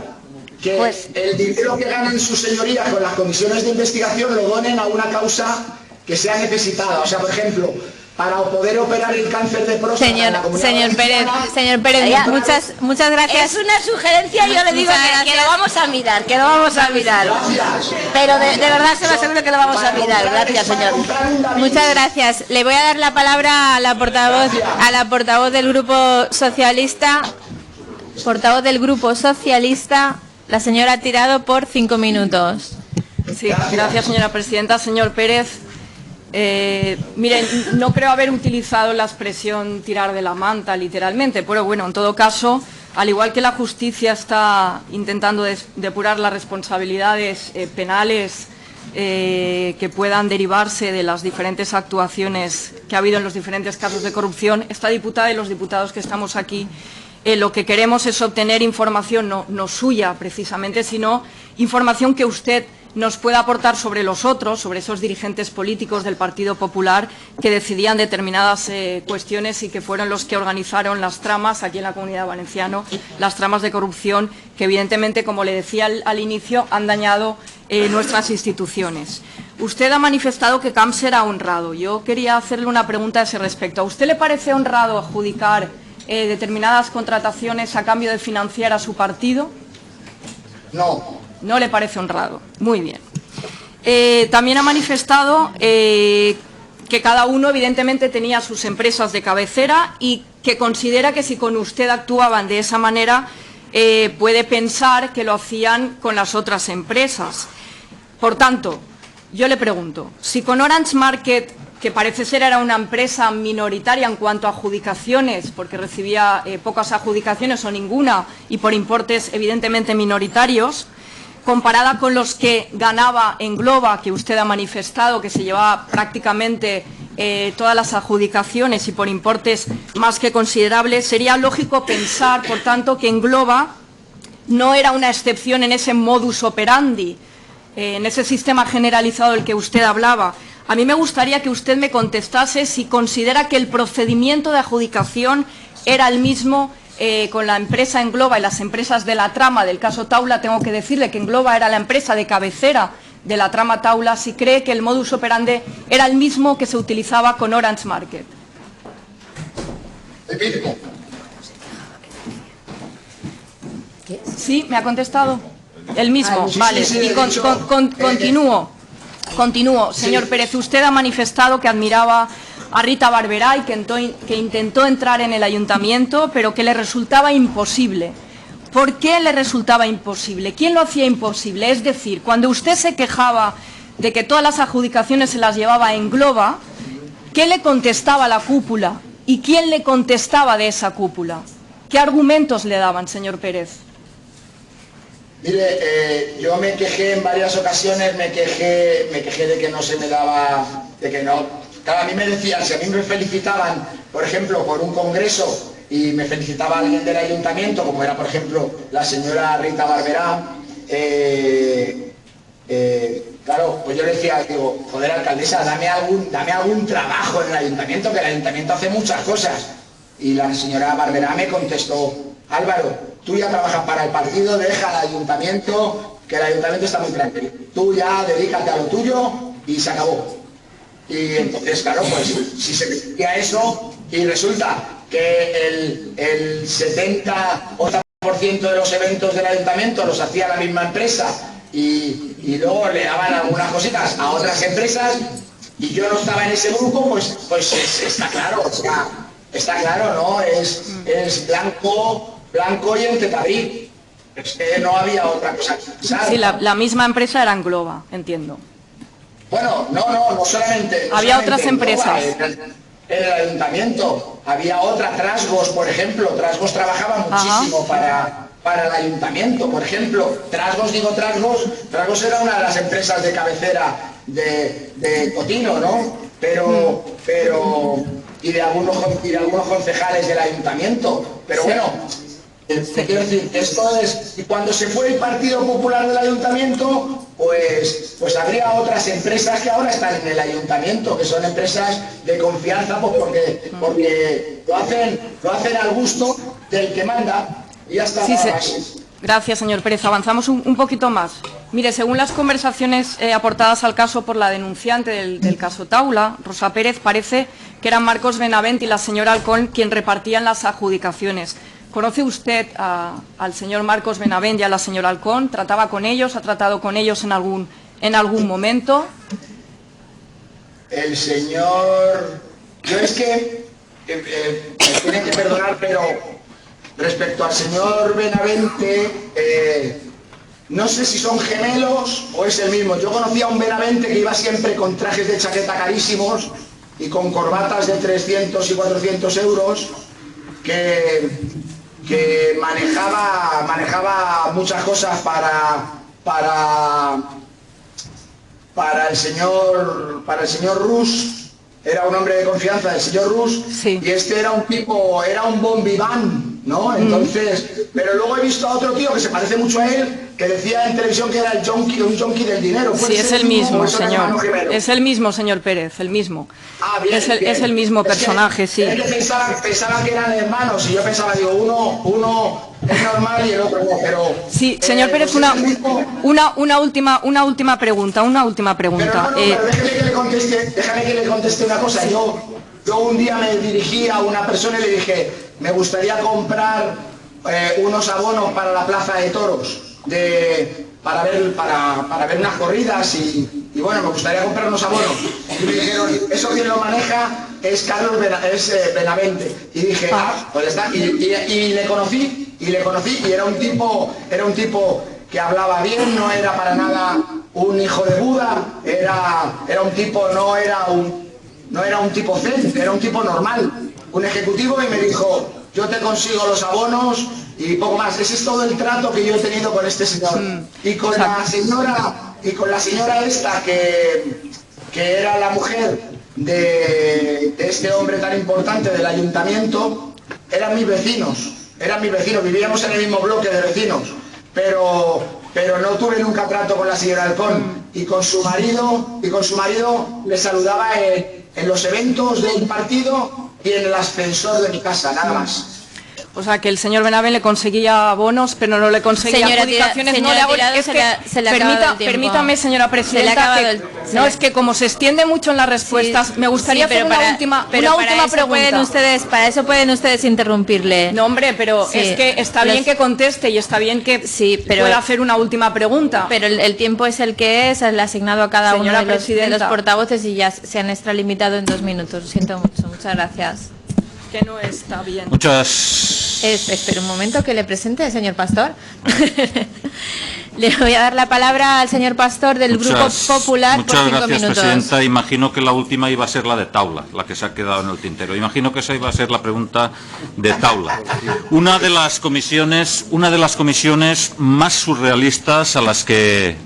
B: Que el dinero que ganen sus señorías con las comisiones de investigación lo donen a una causa que sea necesitada. O sea, por ejemplo, para poder operar el cáncer de próstata en la Comunidad Valenciana.
A: Señor Pérez, muchas gracias.
E: Es una sugerencia, yo le digo que lo vamos a mirar,
B: Gracias.
E: Pero de verdad se lo aseguro que lo vamos a mirar. Gracias, señor.
A: Muchas gracias. Le voy a dar la palabra a la portavoz del Grupo Socialista. Portavoz del Grupo Socialista, la señora Tirado, por 5 minutos.
F: Sí, gracias, señora presidenta. Señor Pérez, miren, no creo haber utilizado la expresión tirar de la manta, literalmente, pero bueno, en todo caso, al igual que la justicia está intentando depurar las responsabilidades penales que puedan derivarse de las diferentes actuaciones que ha habido en los diferentes casos de corrupción, esta diputada y los diputados que estamos aquí, lo que queremos es obtener información no suya precisamente, sino información que usted nos pueda aportar sobre los otros, sobre esos dirigentes políticos del Partido Popular que decidían determinadas cuestiones y que fueron los que organizaron las tramas aquí en la Comunidad Valenciana, las tramas de corrupción que evidentemente, como le decía al inicio, han dañado nuestras instituciones. Usted ha manifestado que Camps era honrado. Yo quería hacerle una pregunta a ese respecto. ¿A usted le parece honrado adjudicar determinadas contrataciones a cambio de financiar a su partido?
B: No.
F: No le parece honrado. Muy bien. También ha manifestado que cada uno evidentemente tenía sus empresas de cabecera y que considera que si con usted actuaban de esa manera puede pensar que lo hacían con las otras empresas. Por tanto, yo le pregunto, si con Orange Market, que parece ser era una empresa minoritaria en cuanto a adjudicaciones, porque recibía pocas adjudicaciones o ninguna y por importes evidentemente minoritarios, comparada con los que ganaba Engloba, que usted ha manifestado que se llevaba prácticamente todas las adjudicaciones y por importes más que considerables, sería lógico pensar, por tanto, que Engloba no era una excepción en ese modus operandi, en ese sistema generalizado del que usted hablaba. A mí me gustaría que usted me contestase si considera que el procedimiento de adjudicación era el mismo con la empresa Engloba y las empresas de la trama del caso Taula. Tengo que decirle que Engloba era la empresa de cabecera de la trama Taula, si cree que el modus operandi era el mismo que se utilizaba con Orange Market. Sí, me ha contestado. El mismo, vale. Y continúo. Señor Pérez, usted ha manifestado que admiraba a Rita Barberá y que intentó entrar en el ayuntamiento, pero que le resultaba imposible. ¿Por qué le resultaba imposible? ¿Quién lo hacía imposible? Es decir, cuando usted se quejaba de que todas las adjudicaciones se las llevaba Engloba, ¿qué le contestaba a la cúpula? ¿Y quién le contestaba de esa cúpula? ¿Qué argumentos le daban, señor Pérez?
B: Mire, yo me quejé en varias ocasiones, me quejé de que no se me daba, de que no. Claro, a mí me decían, si a mí me felicitaban, por ejemplo, por un congreso y me felicitaba alguien del ayuntamiento, como era, por ejemplo, la señora Rita Barberá, claro, pues yo le decía, digo, joder, alcaldesa, dame algún trabajo en el ayuntamiento, que el ayuntamiento hace muchas cosas. Y la señora Barberá me contestó, Álvaro, tú ya trabajas para el partido, deja al ayuntamiento, que el ayuntamiento está muy tranquilo. Tú ya dedícate a lo tuyo y se acabó. Y entonces, claro, pues si se decía eso y resulta que el 70-80% de los eventos del ayuntamiento los hacía la misma empresa y luego le daban algunas cositas a otras empresas y yo no estaba en ese grupo, pues está claro, o sea, está claro, ¿no? Es blanco y el tetabrí. Es que no había otra cosa. ¿Sabes?
F: Sí, la misma empresa era Engloba, entiendo.
B: Bueno, no solamente.
F: Había otras empresas.
B: En el ayuntamiento había otras, Trasgos, por ejemplo. Trasgos trabajaba muchísimo para el ayuntamiento, por ejemplo. Trasgos era una de las empresas de cabecera de Cotino, ¿no? Pero y de algunos concejales del ayuntamiento. Pero bueno, te quiero decir, esto es, y cuando se fue el Partido Popular del ayuntamiento, pues habría otras empresas que ahora están en el ayuntamiento, que son empresas de confianza, pues porque lo hacen al gusto del que manda, y ya está.
F: Gracias, señor Pérez. Avanzamos un poquito más. Mire, según las conversaciones aportadas al caso por la denunciante del caso Taula, Rosa Pérez, parece que eran Marcos Benavent y la señora Alcón quien repartían las adjudicaciones. ¿Conoce usted al señor Marcos Benavent y a la señora Alcón? ¿Trataba con ellos? ¿Ha tratado con ellos en algún momento?
B: El señor... Yo es que... me tienen que perdonar, pero respecto al señor Benavente, no sé si son gemelos o es el mismo. Yo conocía a un Benavente que iba siempre con trajes de chaqueta carísimos y con corbatas de 300 y 400 euros, que manejaba muchas cosas para el señor Rus. Era un hombre de confianza del señor Rus, sí. Y este era un tipo, era un bon vivant, ¿no? Entonces, pero luego he visto a otro tío que se parece mucho a él, que decía en televisión que era un junkie del dinero.
F: Sí, es el mismo, señor. Es el mismo, señor Pérez, el mismo.
B: Ah, bien,
F: es el mismo personaje, sí.
B: Es que pensaba que eran hermanos y yo pensaba, digo, uno es normal y el otro no, pero...
F: Sí, señor Pérez, una última pregunta,
B: Pero déjeme que le conteste una cosa. Yo un día me dirigí a una persona y le dije, me gustaría comprar unos abonos para la Plaza de Toros, para ver unas corridas y bueno, me gustaría comprar unos abonos. Y me dijeron, eso quien lo maneja es Carlos Benavente. Y dije, pues está. Y le conocí y era un tipo que hablaba bien, no era para nada un hijo de Buda, era un tipo, no era un tipo zen, era un tipo normal, un ejecutivo, y me dijo, yo te consigo los abonos y poco más. Ese es todo el trato que yo he tenido con este señor. Y con la señora esta que era la mujer de este hombre tan importante del ayuntamiento, eran mis vecinos, vivíamos en el mismo bloque de vecinos, pero no tuve nunca trato con la señora Halcón, y con su marido le saludaba en los eventos del partido y en el ascensor de mi casa, nada más.
F: O sea, que el señor Benavente le conseguía bonos, pero no le conseguía adjudicaciones. Permítame, señora presidenta, es que como se extiende mucho en las respuestas, me gustaría hacer una última pregunta.
A: Para eso pueden ustedes interrumpirle.
F: No, hombre, pero es que está bien que conteste y está bien que pueda hacer una última pregunta.
A: Pero el tiempo es el que es, el asignado a cada uno de los portavoces, y ya se han extralimitado en 2 minutos. Lo siento mucho. Muchas gracias.
F: Que no está bien.
A: Espera un momento que le presente al señor Pastor. Le voy a dar la palabra al señor Pastor del Grupo Popular por 5 minutos.
H: Muchas gracias, presidenta. Imagino que la última iba a ser la de Taula, la que se ha quedado en el tintero. Imagino que esa iba a ser la pregunta de Taula. Una de las comisiones más surrealistas a las que,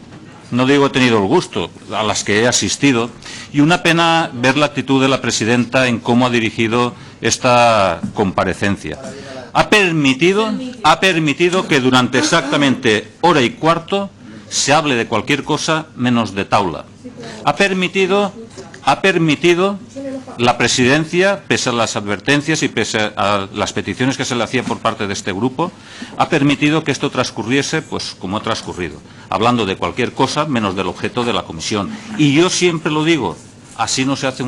H: no digo he tenido el gusto, a las que he asistido, y una pena ver la actitud de la presidenta en cómo ha dirigido esta comparecencia. Ha permitido que durante exactamente hora y cuarto se hable de cualquier cosa menos de Taula. Ha permitido la presidencia, pese a las advertencias y pese a las peticiones que se le hacía por parte de este grupo, ha permitido que esto transcurriese pues como ha transcurrido, hablando de cualquier cosa menos del objeto de la comisión. Y yo siempre lo digo, así no se hace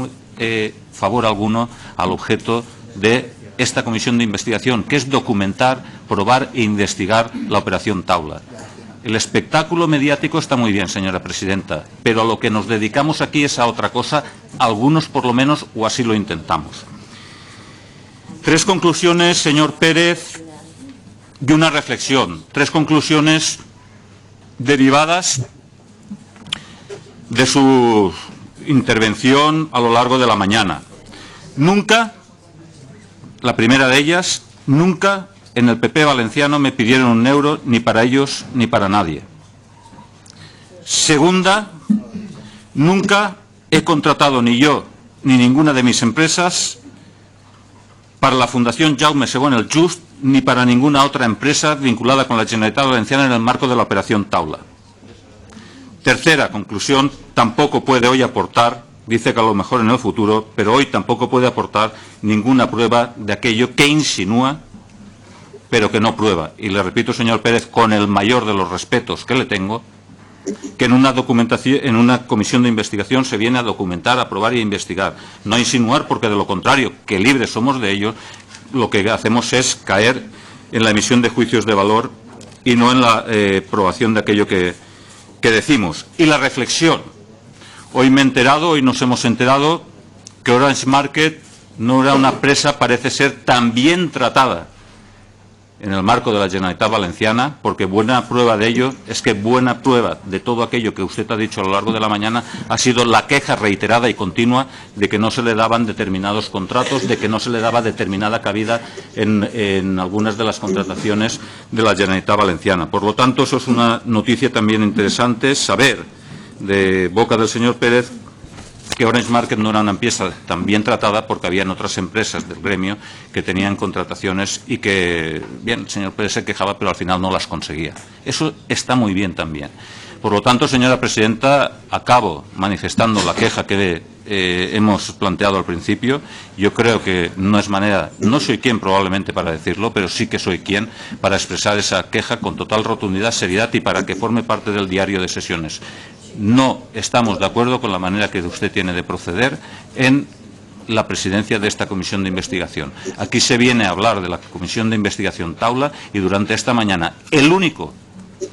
H: favor alguno al objeto de esta comisión de investigación, que es documentar, probar e investigar la operación Taula. El espectáculo mediático está muy bien, señora presidenta, pero a lo que nos dedicamos aquí es a otra cosa, algunos por lo menos, o así lo intentamos. 3 conclusiones, señor Pérez, y una reflexión. 3 conclusiones derivadas de su intervención a lo largo de la mañana. Nunca, la primera de ellas, nunca en el PP valenciano me pidieron un euro, ni para ellos ni para nadie. Segunda, nunca he contratado ni yo ni ninguna de mis empresas para la Fundación Jaume II el Just, ni para ninguna otra empresa vinculada con la Generalitat Valenciana en el marco de la operación Taula. Tercera conclusión, tampoco puede hoy aportar, dice que a lo mejor en el futuro, pero hoy tampoco puede aportar ninguna prueba de aquello que insinúa, pero que no prueba. Y le repito, señor Pérez, con el mayor de los respetos que le tengo, que en una comisión de investigación se viene a documentar, a probar y a investigar. No a insinuar, porque de lo contrario, que libres somos de ello, lo que hacemos es caer en la emisión de juicios de valor y no en la probación de aquello que decimos. Y la reflexión. Hoy nos hemos enterado que Orange Market no era una empresa, parece ser, tan bien tratada en el marco de la Generalitat Valenciana, porque buena prueba de ello es que buena prueba de todo aquello que usted ha dicho a lo largo de la mañana ha sido la queja reiterada y continua de que no se le daban determinados contratos, de que no se le daba determinada cabida en algunas de las contrataciones de la Generalitat Valenciana. Por lo tanto, eso es una noticia también interesante, saber de boca del señor Pérez que Orange Market no era una empresa tan bien tratada porque habían otras empresas del gremio que tenían contrataciones y que, bien, el señor Pérez se quejaba, pero al final no las conseguía. Eso está muy bien también. Por lo tanto, señora presidenta, acabo manifestando la queja que hemos planteado al principio. Yo creo que no es manera, no soy quien probablemente para decirlo, pero sí que soy quien para expresar esa queja con total rotundidad, seriedad y para que forme parte del diario de sesiones. No estamos de acuerdo con la manera que usted tiene de proceder en la presidencia de esta comisión de investigación. Aquí se viene a hablar de la comisión de investigación Taula y durante esta mañana el único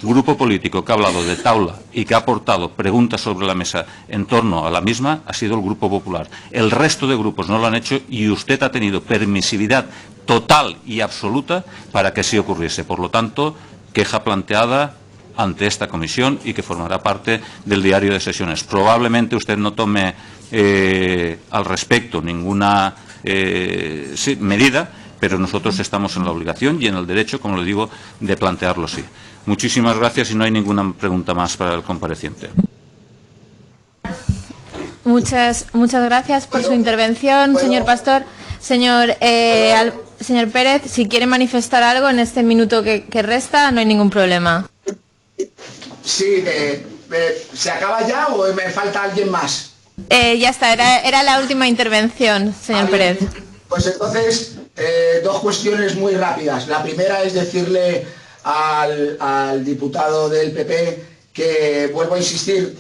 H: grupo político que ha hablado de Taula y que ha aportado preguntas sobre la mesa en torno a la misma ha sido el Grupo Popular. El resto de grupos no lo han hecho y usted ha tenido permisividad total y absoluta para que así ocurriese. Por lo tanto, queja planteada ante esta comisión y que formará parte del diario de sesiones. Probablemente usted no tome al respecto ninguna medida, pero nosotros estamos en la obligación y en el derecho, como le digo, de plantearlo así. Muchísimas gracias y no hay ninguna pregunta más para el compareciente.
A: Muchas gracias por su intervención, señor Pastor. Señor Pérez, si quiere manifestar algo en este minuto que resta, no hay ningún problema.
B: Sí, ¿se acaba ya o me falta alguien más?
A: Ya está, era la última intervención, señor Pérez.
B: Pues entonces, dos cuestiones muy rápidas. La primera es decirle al diputado del PP que, vuelvo a insistir,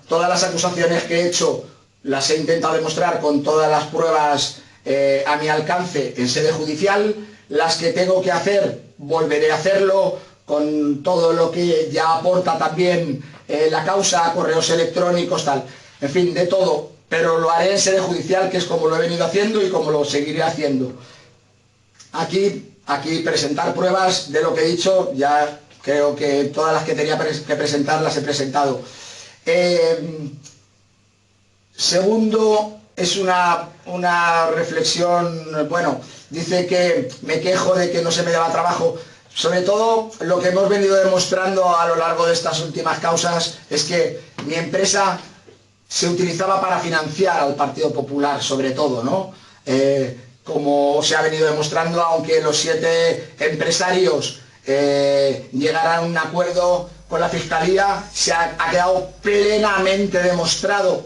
B: todas las acusaciones que he hecho las he intentado demostrar con todas las pruebas a mi alcance en sede judicial. Las que tengo que hacer, volveré a hacerlo con todo lo que ya aporta también la causa, correos electrónicos, tal. En fin, de todo. Pero lo haré en sede judicial, que es como lo he venido haciendo y como lo seguiré haciendo. Aquí presentar pruebas de lo que he dicho, ya creo que todas las que tenía que presentar las he presentado. Segundo, es una reflexión, bueno, dice que me quejo de que no se me daba trabajo. Sobre todo, lo que hemos venido demostrando a lo largo de estas últimas causas es que mi empresa se utilizaba para financiar al Partido Popular, sobre todo, ¿no? Como se ha venido demostrando, aunque los 7 empresarios llegaran a un acuerdo con la Fiscalía, se ha quedado plenamente demostrado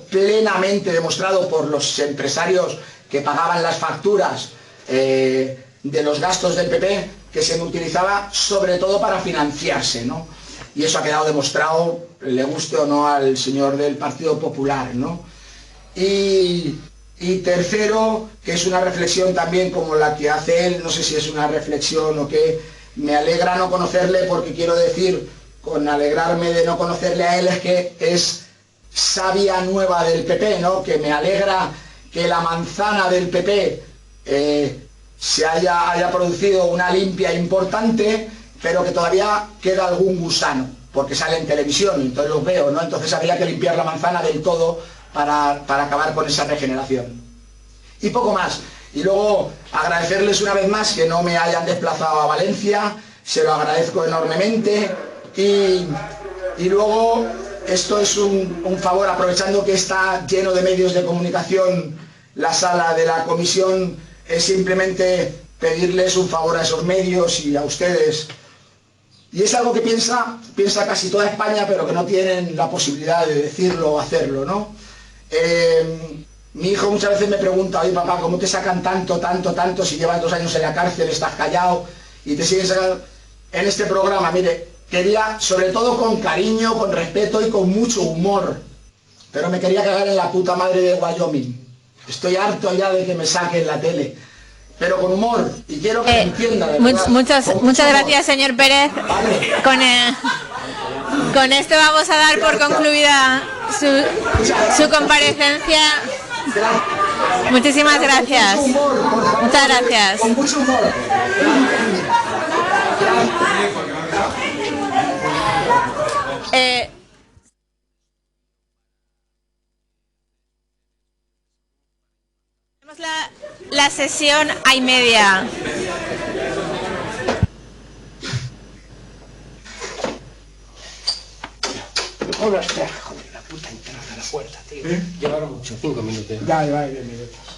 B: por los empresarios que pagaban las facturas de los gastos del PP, que se utilizaba sobre todo para financiarse, ¿no? Y eso ha quedado demostrado, le guste o no al señor del Partido Popular, ¿no? Y tercero, que es una reflexión también como la que hace él, no sé si es una reflexión o qué, me alegra no conocerle, porque quiero decir, con alegrarme de no conocerle a él, es que es savia nueva del PP, ¿no? Que me alegra que la manzana del PP se haya producido una limpia importante, pero que todavía queda algún gusano, porque sale en televisión, entonces los veo, ¿no? Entonces habría que limpiar la manzana del todo para acabar con esa regeneración. Y poco más. Y luego agradecerles una vez más que no me hayan desplazado a Valencia, se lo agradezco enormemente. Y luego, esto es un favor, aprovechando que está lleno de medios de comunicación la sala de la comisión, es simplemente pedirles un favor a esos medios y a ustedes. Y es algo que piensa casi toda España, pero que no tienen la posibilidad de decirlo o hacerlo, ¿no? Mi hijo muchas veces me pregunta: oye papá, ¿cómo te sacan tanto si llevas 2 años en la cárcel, estás callado y te siguen sacando? En este programa, mire, quería, sobre todo con cariño, con respeto y con mucho humor, pero me quería cagar en la puta madre de Wyoming. Estoy harto ya de que me saquen la tele, pero con humor, y quiero que me entiendan.
A: Muchas gracias, señor Pérez.
B: Vale.
A: Con esto vamos a dar por concluida su comparecencia. Muchísimas gracias. Muchas gracias.
B: Con mucho humor.
A: la sesión a y media.
I: Joder, la puta entrada a la puerta, tío. Llevaron mucho, 5 minutos.
J: Ya, 10 minutos.